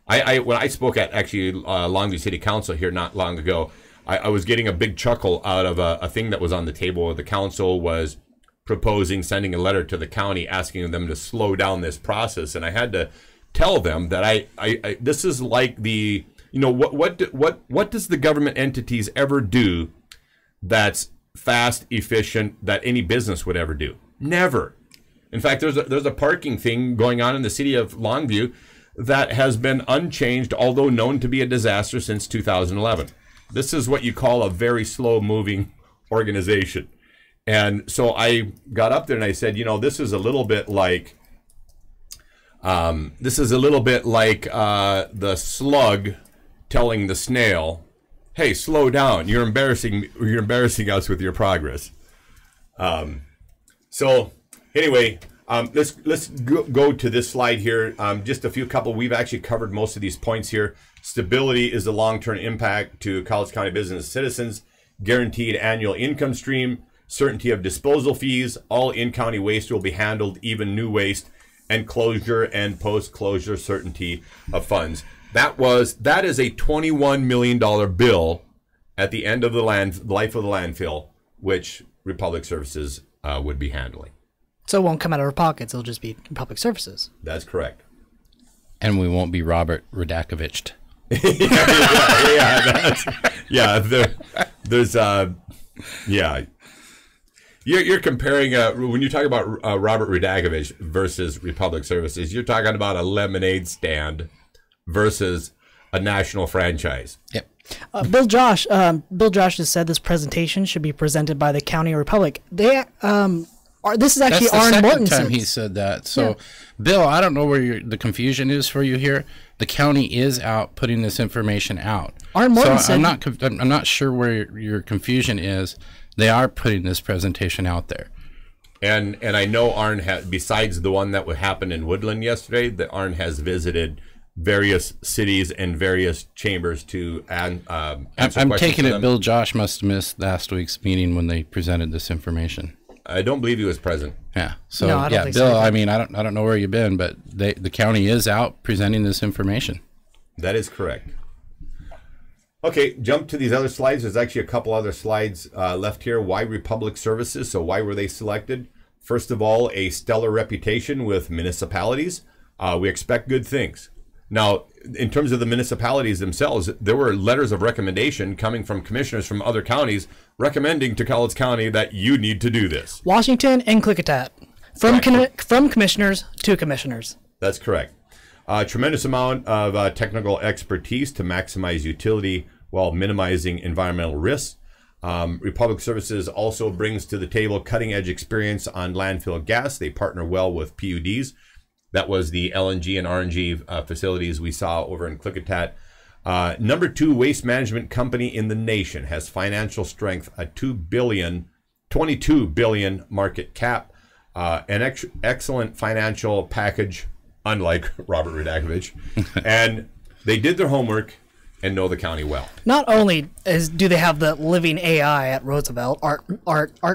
When I spoke at actually Longview City Council here not long ago, I was getting a big chuckle out of a thing that was on the table where the council was proposing sending a letter to the county asking them to slow down this process, and I had to tell them that I this is like the, you know, what does the government entities ever do that's fast, efficient, that any business would ever do? Never. In fact, there's a parking thing going on in the city of Longview that has been unchanged, although known to be a disaster, since 2011. This is what you call a very slow-moving organization. And so I got up there and I said, you know, this is a little bit like the slug telling the snail, "Hey, slow down! You're embarrassing us with your progress." So anyway, let's go to this slide here. Just a few couple. We've actually covered most of these points here. Stability is the long-term impact to Cowlitz County business citizens. Guaranteed annual income stream. Certainty of disposal fees. All in-county waste will be handled, even new waste, and closure and post-closure certainty of funds. That is a $21 million bill at the end of the life of the landfill, which Republic Services would be handling. So it won't come out of our pockets. It'll just be public services. That's correct. And we won't be Robert Radakoviched. There's You're comparing when you talk about Robert Radakovich versus Republic Services, you're talking about a lemonade stand versus a national franchise. Yep. Bill Josh has said this presentation should be presented by the County of Republic. This is actually Arn Mortensen. Time he said that. So, Bill, I don't know where the confusion is for you here. The county is out putting this information out. Arn Mortensen. So I'm not sure where your confusion is. They are putting this presentation out there. And I know Arn besides the one that would happen in Woodland yesterday, that Arn has visited various cities and various chambers to answer I'm taking it them. Bill Josh must have missed last week's meeting when they presented this information. I don't believe he was present. Yeah. So no, I don't think Bill, so. I mean, I don't know where you've been, but the county is out presenting this information. That is correct. Okay, jump to these other slides. There's actually a couple other slides left here. Why Republic Services? So why were they selected? First of all, a stellar reputation with municipalities. We expect good things. Now, in terms of the municipalities themselves, there were letters of recommendation coming from commissioners from other counties recommending to Cowlitz County that you need to do this. Washington and Klickitat. From commissioners to commissioners. That's correct. Tremendous amount of technical expertise to maximize utility while minimizing environmental risks. Republic Services also brings to the table cutting-edge experience on landfill gas. They partner well with PUDs. That was the LNG and RNG facilities we saw over in Klickitat. Number 2 waste management company in the nation, has financial strength, a $22 billion market cap, an excellent financial package, unlike Robert Radakovich, and they did their homework and know the county well. Not only do they have the living AI at Roosevelt, Art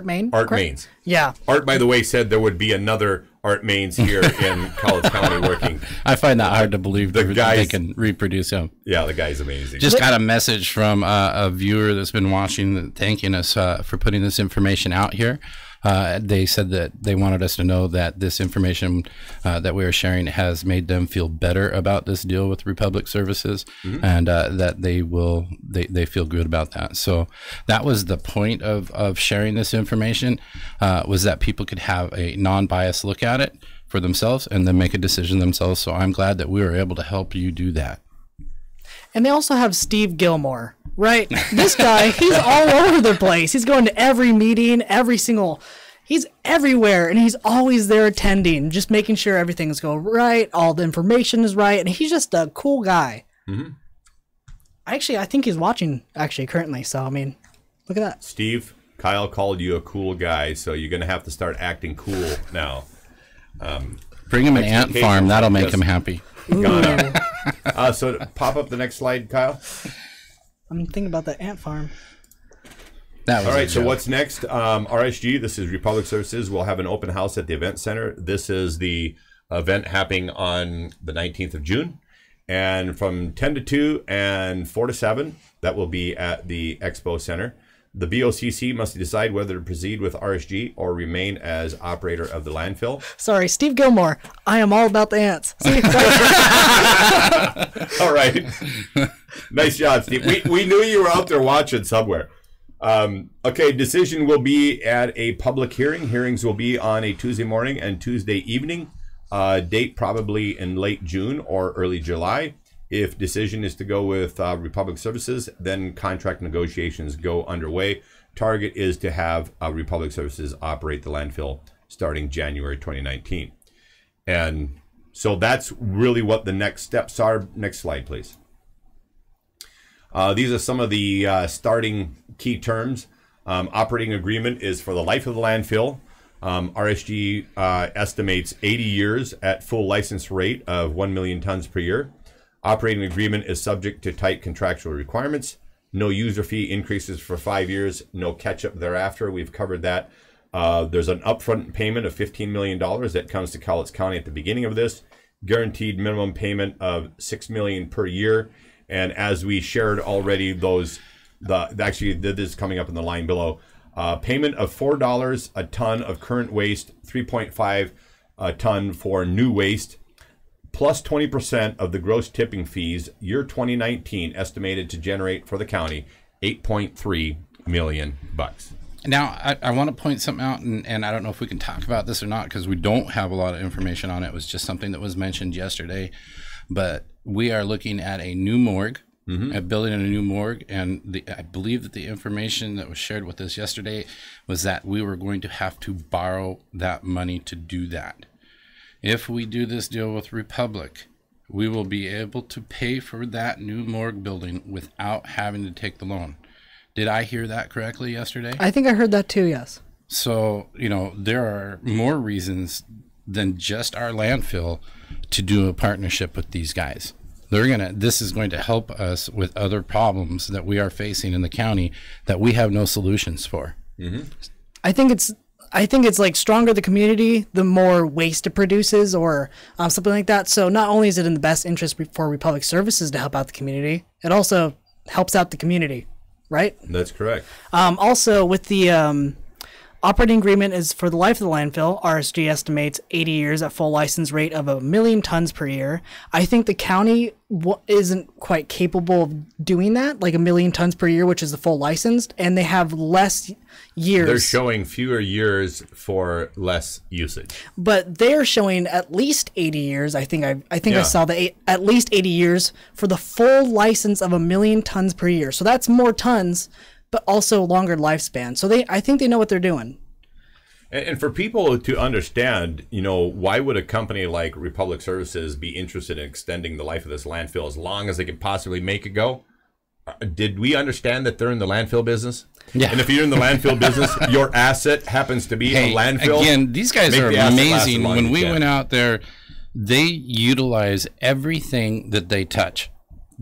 Main? Art correct? Mains. Yeah. Art, by the way, said there would be another Art Mains here in Cowlitz County working. I find that hard to believe The guys- they can reproduce him. Yeah, the guy's amazing. Just got a message from a viewer that's been watching, thanking us for putting this information out here. They said that they wanted us to know that this information that we are sharing has made them feel better about this deal with Republic Services, and that they feel good about that. So that was the point of sharing this information, was that people could have a non-biased look at it for themselves and then make a decision themselves. So I'm glad that we were able to help you do that. And they also have Steve Gilmore, right? This guy, he's all over the place. He's going to every meeting, he's everywhere, and he's always there attending, just making sure everything's going right, all the information is right, and he's just a cool guy. Actually, I think he's watching, currently, so, I mean, look at that. Steve, Kyle called you a cool guy, so you're going to have to start acting cool now. Bring him an ant farm. That'll make him happy. Gone up. So pop up the next slide, Kyle. I'm thinking about that ant farm. That was all right, so what's next? RSG, this is Republic Services. We'll have an open house at the event center. This is the event happening on the 19th of June. And from 10 to 2 and 4 to 7, that will be at the Expo Center. The BOCC must decide whether to proceed with RSG or remain as operator of the landfill. Sorry, Steve Gilmore. I am all about the ants. See, all right. Nice job, Steve. We knew you were out there watching somewhere. Okay, decision will be at a public hearing. Hearings will be on a Tuesday morning and Tuesday evening. Date probably in late June or early July. If decision is to go with Republic Services, then contract negotiations go underway. Target is to have Republic Services operate the landfill starting January 2019. And so that's really what the next steps are. Next slide, please. These are some of the starting key terms. Operating agreement is for the life of the landfill. RSG estimates 80 years at full license rate of 1 million tons per year. Operating agreement is subject to tight contractual requirements. No user fee increases for 5 years. No catch-up thereafter. We've covered that. There's an upfront payment of $15 million that comes to Cowlitz County at the beginning of this. Guaranteed minimum payment of $6 million per year. And as we shared already, this is coming up in the line below. Payment of $4 a ton of current waste, 3.5 a ton for new waste, plus 20% of the gross tipping fees, year 2019 estimated to generate for the county $8.3 million. Now, I want to point something out, and I don't know if we can talk about this or not because we don't have a lot of information on it. It was just something that was mentioned yesterday. But we are looking at a new morgue, at building a new morgue. And I believe that the information that was shared with us yesterday was that we were going to have to borrow that money to do that. If we do this deal with Republic, we will be able to pay for that new morgue building without having to take the loan. Did I hear that correctly yesterday? I think I heard that too, yes. So, you know, there are more reasons than just our landfill to do a partnership with these guys. This is going to help us with other problems that we are facing in the county that we have no solutions for. I think it's like stronger the community, the more waste it produces, or something like that. So not only is it in the best interest for Republic Services to help out the community, it also helps out the community, right? That's correct. Also, with the operating agreement is for the life of the landfill. RSG estimates 80 years at full license rate of 1 million tons per year. I think the county isn't quite capable of doing that, like 1 million tons per year, which is the full licensed, and they have less years. They're showing fewer years for less usage. But they're showing at least 80 years. I think I saw at least 80 years for the full license of 1 million tons per year. So that's more tons, but also longer lifespan. So I think they know what they're doing. And for people to understand, you know, why would a company like Republic Services be interested in extending the life of this landfill as long as they can possibly make it go? Did we understand that they're in the landfill business? Yeah. And if you're in the landfill business, your asset happens to be a landfill. Again, these guys are amazing. When we went out there, they utilize everything that they touch.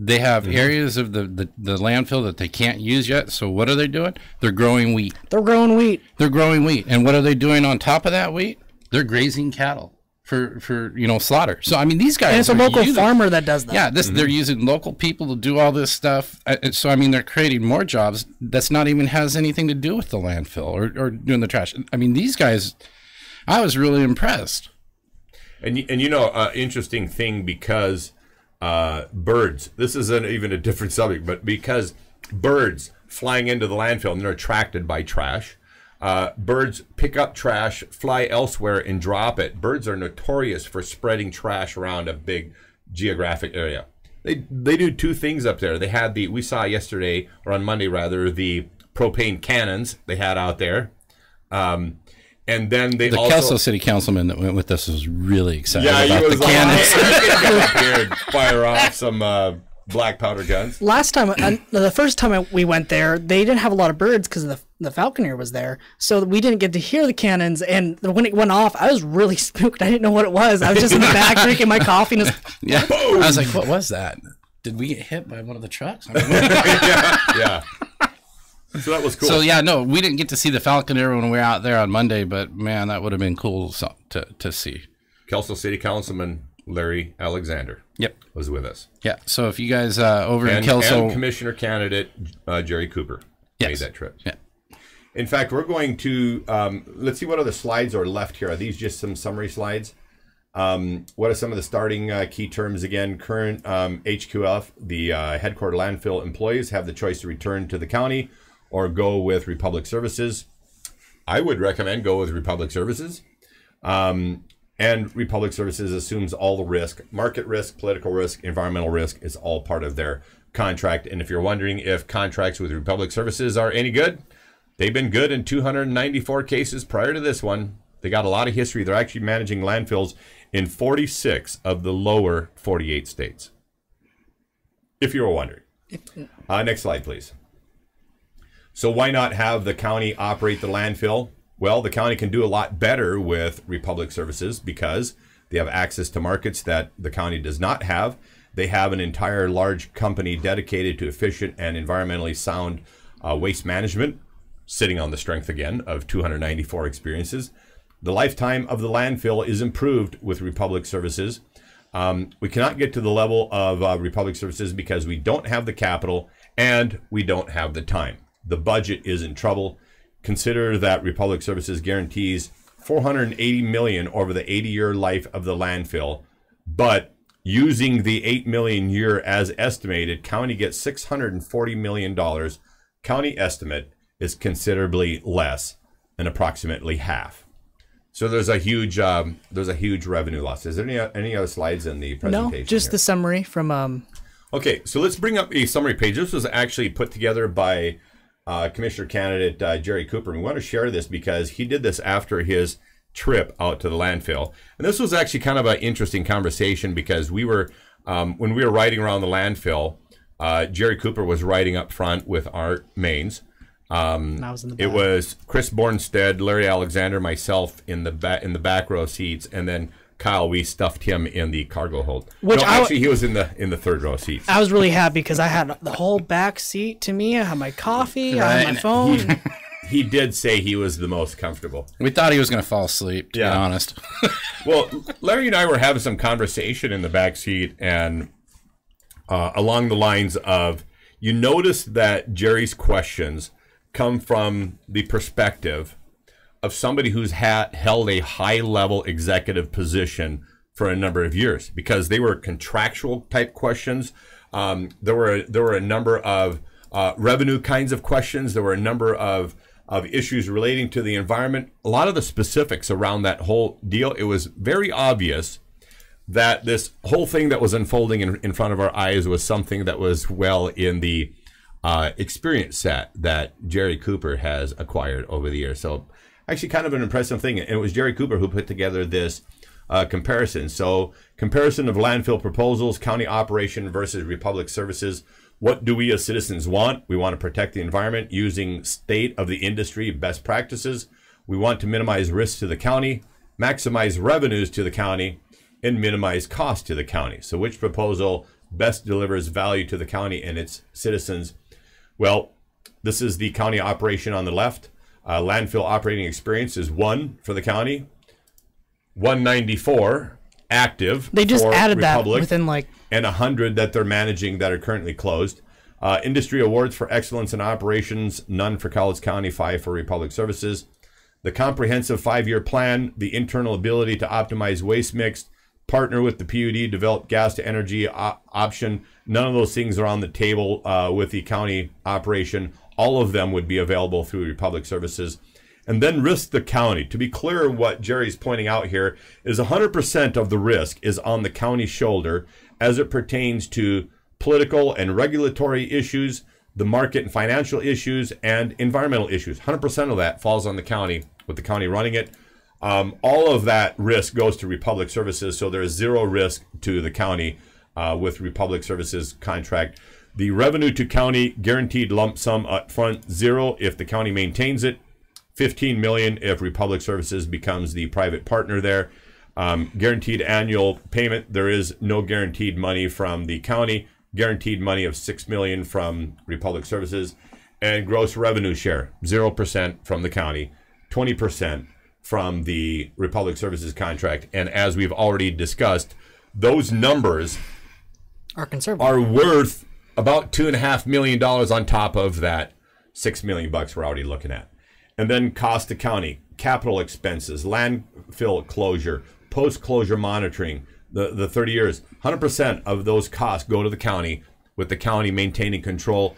They have areas of the landfill that they can't use yet. So what are they doing? They're growing wheat. They're growing wheat. They're growing wheat. And what are they doing on top of that wheat? They're grazing cattle for you know, slaughter. So I mean, these guys. And it's a local farmer that does that. Yeah, they're using local people to do all this stuff. So I mean, they're creating more jobs. That's not even has anything to do with the landfill or doing the trash. I mean, these guys. I was really impressed. And you know, interesting thing because. Birds. This isn't even a different subject, but because birds flying into the landfill and they're attracted by trash, birds pick up trash, fly elsewhere, and drop it. Birds are notorious for spreading trash around a big geographic area. They do two things up there. They had we saw yesterday, or on Monday rather, the propane cannons they had out there. And then the Kelso City Councilman that went with us was really excited about the cannons. Come up here and fire off some black powder guns. Last time, the first time we went there, they didn't have a lot of birds because the falconer was there, so we didn't get to hear the cannons. And when it went off, I was really spooked. I didn't know what it was. I was just in the back drinking my coffee. And yeah, boom! I was like, "What was that? Did we get hit by one of the trucks?" I mean, yeah. So that was cool. So yeah, no, we didn't get to see the falconer when we were out there on Monday, but man, that would have been cool to see. Kelso City Councilman Larry Alexander. Yep, was with us. Yeah. So if you guys over in Kelso, and Commissioner candidate Jerry Cooper made that trip. Yeah. In fact, we're going to let's see what other slides are left here. Are these just some summary slides? What are some of the starting key terms again? Current HQLF, the headquarter landfill employees have the choice to return to the county or go with Republic Services. I would recommend go with Republic Services. And Republic Services assumes all the risk, market risk, political risk, environmental risk is all part of their contract. And if you're wondering if contracts with Republic Services are any good, they've been good in 294 cases prior to this one. They got a lot of history. They're actually managing landfills in 46 of the lower 48 states. If you were wondering. Next slide, please. So why not have the county operate the landfill? Well, the county can do a lot better with Republic Services because they have access to markets that the county does not have. They have an entire large company dedicated to efficient and environmentally sound waste management, sitting on the strength again of 294 experiences. The lifetime of the landfill is improved with Republic Services. We cannot get to the level of Republic Services because we don't have the capital and we don't have the time. The budget is in trouble. Consider that Republic Services guarantees $480 million over the 80-year life of the landfill, but Using the $8 million year as estimated, county gets $640 million. County estimate is considerably less than approximately half. So there's a huge revenue loss. Is there any other slides in the presentation? No, just here? the summary from. Okay, so let's bring up a summary page. This was actually put together by Commissioner candidate Jerry Cooper. We want to share this because he did this after his trip out to the landfill. And this was actually kind of an interesting conversation because we were, when we were riding around the landfill, Jerry Cooper was riding up front with Art Maines. I was in the back. It was Chris Bornstead, Larry Alexander, myself in the back row seats, and then Kyle, we stuffed him in the cargo hold. Which actually, he was in the third row seats. I was really happy because I had the whole back seat to me. I had my coffee, I had my phone. He did say he was the most comfortable. We thought he was going to fall asleep, to be honest. Well, Larry and I were having some conversation in the back seat, and along the lines of, you notice that Jerry's questions come from the perspective of somebody who's held a high-level executive position for a number of years, because they were contractual type questions. There were a number of revenue kinds of questions. There were a number of issues relating to the environment. A lot of the specifics around that whole deal, it was very obvious that this whole thing that was unfolding in front of our eyes was something that was well in the experience set that Jerry Cooper has acquired over the years. So actually kind of an impressive thing. And it was Jerry Cooper who put together this comparison. So comparison of landfill proposals, county operation versus Republic services. What do we as citizens want? We want to protect the environment using state of the industry best practices. We want to minimize risks to the county, maximize revenues to the county, and minimize costs to the county. So which proposal best delivers value to the county and its citizens? Well, this is the county operation on the left. Landfill operating experience is 1 for the county, 194 active. They just added Republic, that within like, and 100 that they're managing that are currently closed. Industry awards for excellence in operations, none for Cowlitz County, 5 for Republic Services. The comprehensive 5-year plan, the internal ability to optimize waste mix, partner with the PUD, develop gas to energy option. None of those things are on the table with the county operation. All of them would be available through Republic Services. And then risk the county. To be clear, what Jerry's pointing out here is 100% of the risk is on the county's shoulder as it pertains to political and regulatory issues, the market and financial issues, and environmental issues. 100% of that falls on the county, with the county running it. All of that risk goes to Republic Services, so there is 0 risk to the county with Republic Services contract. The revenue to county, guaranteed lump sum up front, 0 if the county maintains it, $15 million if Republic Services becomes the private partner there. Guaranteed annual payment, there is no guaranteed money from the county. Guaranteed money of $6 million from Republic Services. And gross revenue share, 0% from the county, 20% from the Republic Services contract. And as we've already discussed, those numbers are conservative. Are worth about $2.5 million on top of that $6 million we're already looking at. And then cost to county, capital expenses, landfill closure, post-closure monitoring, the 30 years, 100% of those costs go to the county, with the county maintaining control.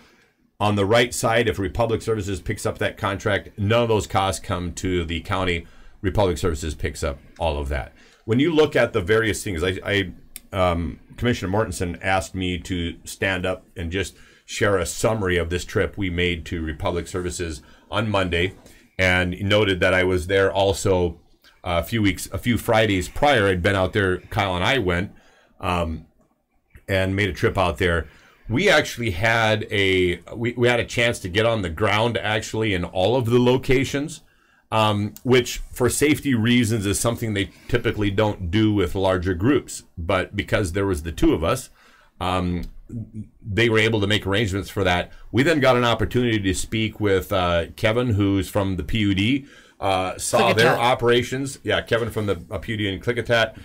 On the right side, if Republic Services picks up that contract, none of those costs come to the county. Republic Services picks up all of that. When you look at the various things, Commissioner Mortensen asked me to stand up and just share a summary of this trip we made to Republic Services on Monday, and noted that I was there also a few Fridays prior. I'd been out there, Kyle and I went and made a trip out there. We actually had we had a chance to get on the ground actually in all of the locations, which for safety reasons is something they typically don't do with larger groups. But because there was the 2 of us, they were able to make arrangements for that. We then got an opportunity to speak with Kevin, who's from the PUD, saw their operations. Yeah, Kevin from the PUD in Klickitat.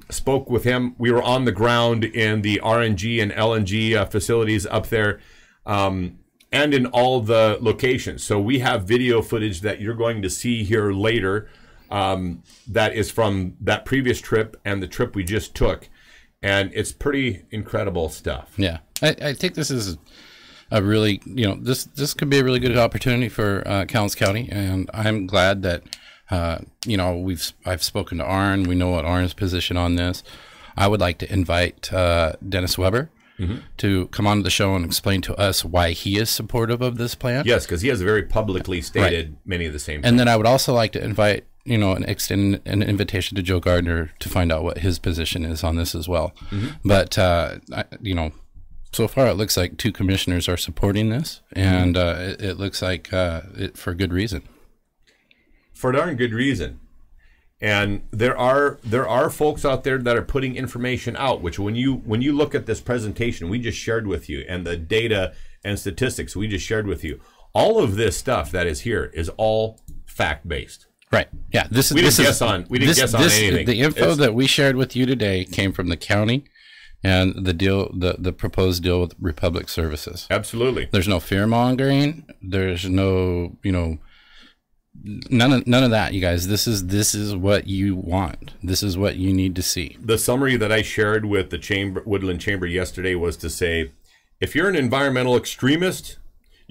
Spoke with him. We were on the ground in the RNG and LNG facilities up there, and in all the locations. So we have video footage that you're going to see here later that is from that previous trip and the trip we just took. And it's pretty incredible stuff. Yeah. I think this is a really, this could be a really good opportunity for Cowles County. And I'm glad that, I've spoken to Arn. We know what Arn's position on this. I would like to invite Dennis Weber to come on the show and explain to us why he is supportive of this plan. Yes, because he has very publicly stated many of the same things. And then I would also like to invite, and extend an invitation to Joe Gardner to find out what his position is on this as well. But, so far it looks like 2 commissioners are supporting this, and it looks like for good reason. For darn good reason. And there are folks out there that are putting information out, which when you look at this presentation we just shared with you and the data and statistics we just shared with you, all of this stuff that is here is all fact-based. Right. Yeah. We didn't guess on anything. The info that we shared with you today came from the county and the proposed deal with Republic Services. Absolutely. There's no fear mongering. There's no, none of that, you guys. This is what you want. This is what you need to see. The summary that I shared with the Woodland Chamber yesterday was to say, if you're an environmental extremist,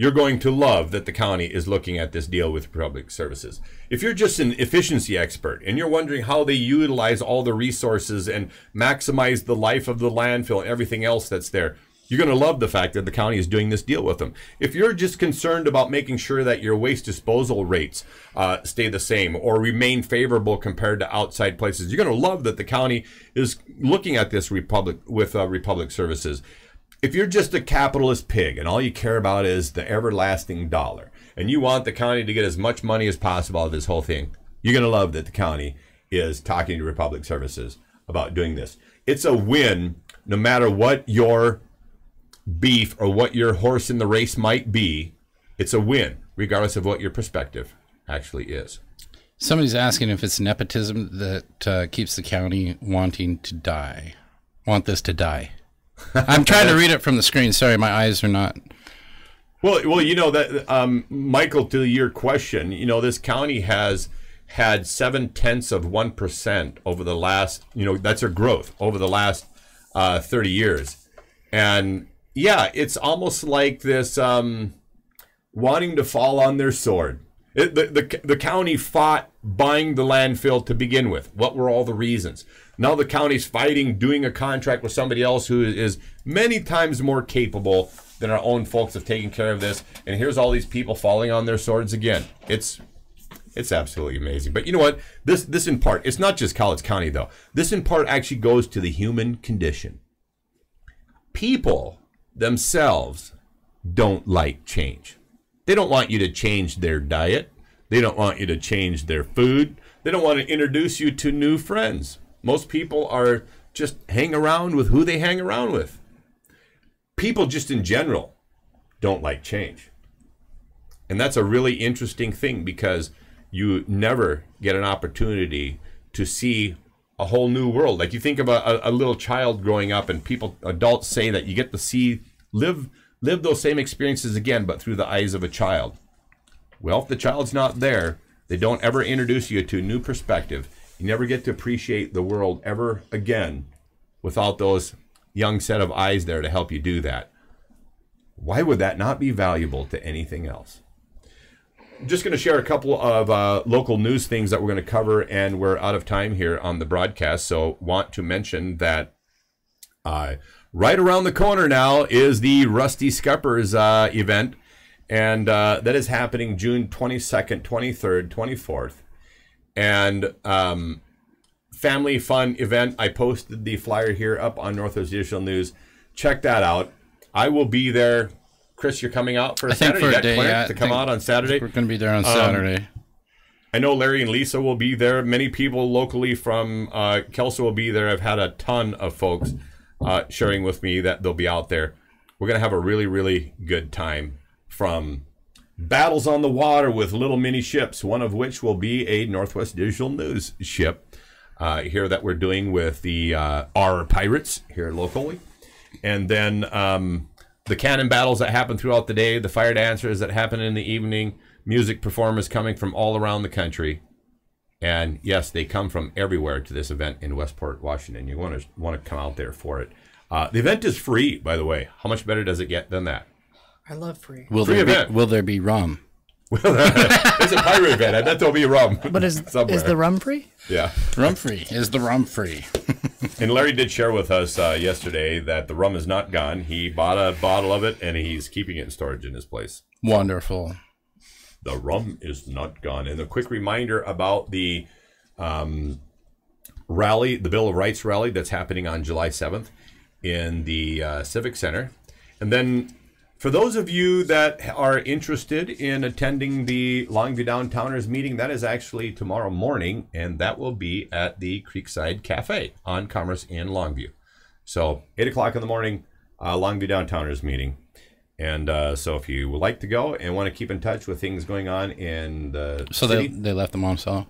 you're going to love that the county is looking at this deal with Republic Services. If you're just an efficiency expert and you're wondering how they utilize all the resources and maximize the life of the landfill and everything else that's there, you're going to love the fact that the county is doing this deal with them. If you're just concerned about making sure that your waste disposal rates stay the same or remain favorable compared to outside places, you're going to love that the county is looking at this Republic Services. If you're just a capitalist pig and all you care about is the everlasting dollar and you want the county to get as much money as possible out of this whole thing, you're going to love that the county is talking to Republic Services about doing this. It's a win no matter what your beef or what your horse in the race might be. It's a win regardless of what your perspective actually is. Somebody's asking if it's nepotism that keeps the county want this to die. I'm trying to read it from the screen. Sorry, my eyes are not. Well, that Michael, to your question, this county has had 0.7% over the last, that's their growth over the last 30 years, and yeah, it's almost like this wanting to fall on their sword. The county fought buying the landfill to begin with. What were all the reasons? Now the county's fighting doing a contract with somebody else who is many times more capable than our own folks of taking care of this. And here's all these people falling on their swords again. It's absolutely amazing. But you know what? This in part, it's not just Cowles County though. This in part actually goes to the human condition. People themselves don't like change. They don't want you to change their diet. They don't want you to change their food. They don't want to introduce you to new friends. Most people are just hang around with who they hang around with. People just in general don't like change. And that's a really interesting thing because you never get an opportunity to see a whole new world. Like you think about a little child growing up and adults say that you get to live those same experiences again, but through the eyes of a child. Well, if the child's not there, they don't ever introduce you to a new perspective. You never get to appreciate the world ever again without those young set of eyes there to help you do that. Why would that not be valuable to anything else? I'm just going to share a couple of local news things that we're going to cover, and we're out of time here on the broadcast, so want to mention that right around the corner now is the Rusty Scuppers event, and that is happening June 22nd, 23rd, 24th. And family fun event. I posted the flyer here up on Northwest Digital News. Check that out. I will be there. Chris, you're coming out for a Saturday? For a day, to come out on Saturday? We're going to be there on Saturday. I know Larry and Lisa will be there. Many people locally from Kelso will be there. I've had a ton of folks sharing with me that they'll be out there. We're going to have a really, really good time, from battles on the water with little mini ships, one of which will be a Northwest Digital News ship here that we're doing with the our pirates here locally. And then the cannon battles that happen throughout the day, the fire dancers that happen in the evening, music performers coming from all around the country. And yes, they come from everywhere to this event in Westport, Washington. You want to come out there for it. The event is free, by the way. How much better does it get than that? I love free. Will there be rum? Well, it's a pirate event. I bet there'll be rum. But is the rum free? Yeah. Rum free. Is the rum free? And Larry did share with us yesterday that the rum is not gone. He bought a bottle of it, and he's keeping it in storage in his place. Wonderful. The rum is not gone. And a quick reminder about the rally, the Bill of Rights rally that's happening on July 7th in the Civic Center. And then for those of you that are interested in attending the Longview Downtowners meeting, that is actually tomorrow morning, and that will be at the Creekside Cafe on Commerce in Longview. So 8 o'clock in the morning, Longview Downtowners meeting. And so if you would like to go and want to keep in touch with things going on in the city. They left the Monticello?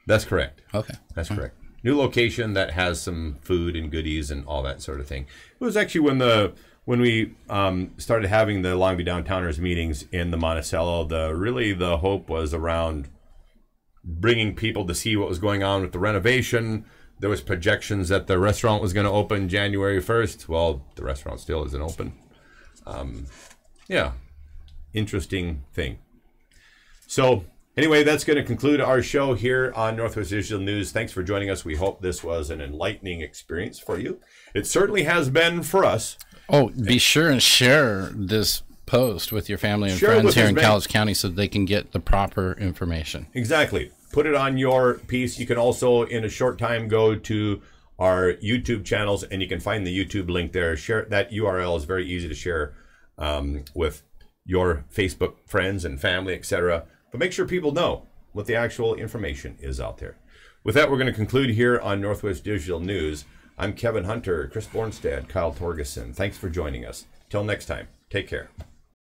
That's correct. Okay. That's correct. New location that has some food and goodies and all that sort of thing. It was actually when we started having the Longview Downtowners meetings in the Monticello, the hope was around bringing people to see what was going on with the renovation. There was projections that the restaurant was going to open January 1st. Well, the restaurant still isn't open. Yeah, interesting thing. So anyway, that's going to conclude our show here on Northwest Digital News. Thanks for joining us. We hope this was an enlightening experience for you. It certainly has been for us. Oh, be sure and share this post with your family and friends here in Cowlitz County so they can get the proper information. Exactly. Put it on your piece. You can also, in a short time, go to our YouTube channels, and you can find the YouTube link there. Share that URL is very easy to share with your Facebook friends and family, etc. But make sure people know what the actual information is out there. With that, we're going to conclude here on Northwest Digital News. I'm Kevin Hunter, Chris Bornstad, Kyle Torgeson. Thanks for joining us. Till next time, take care.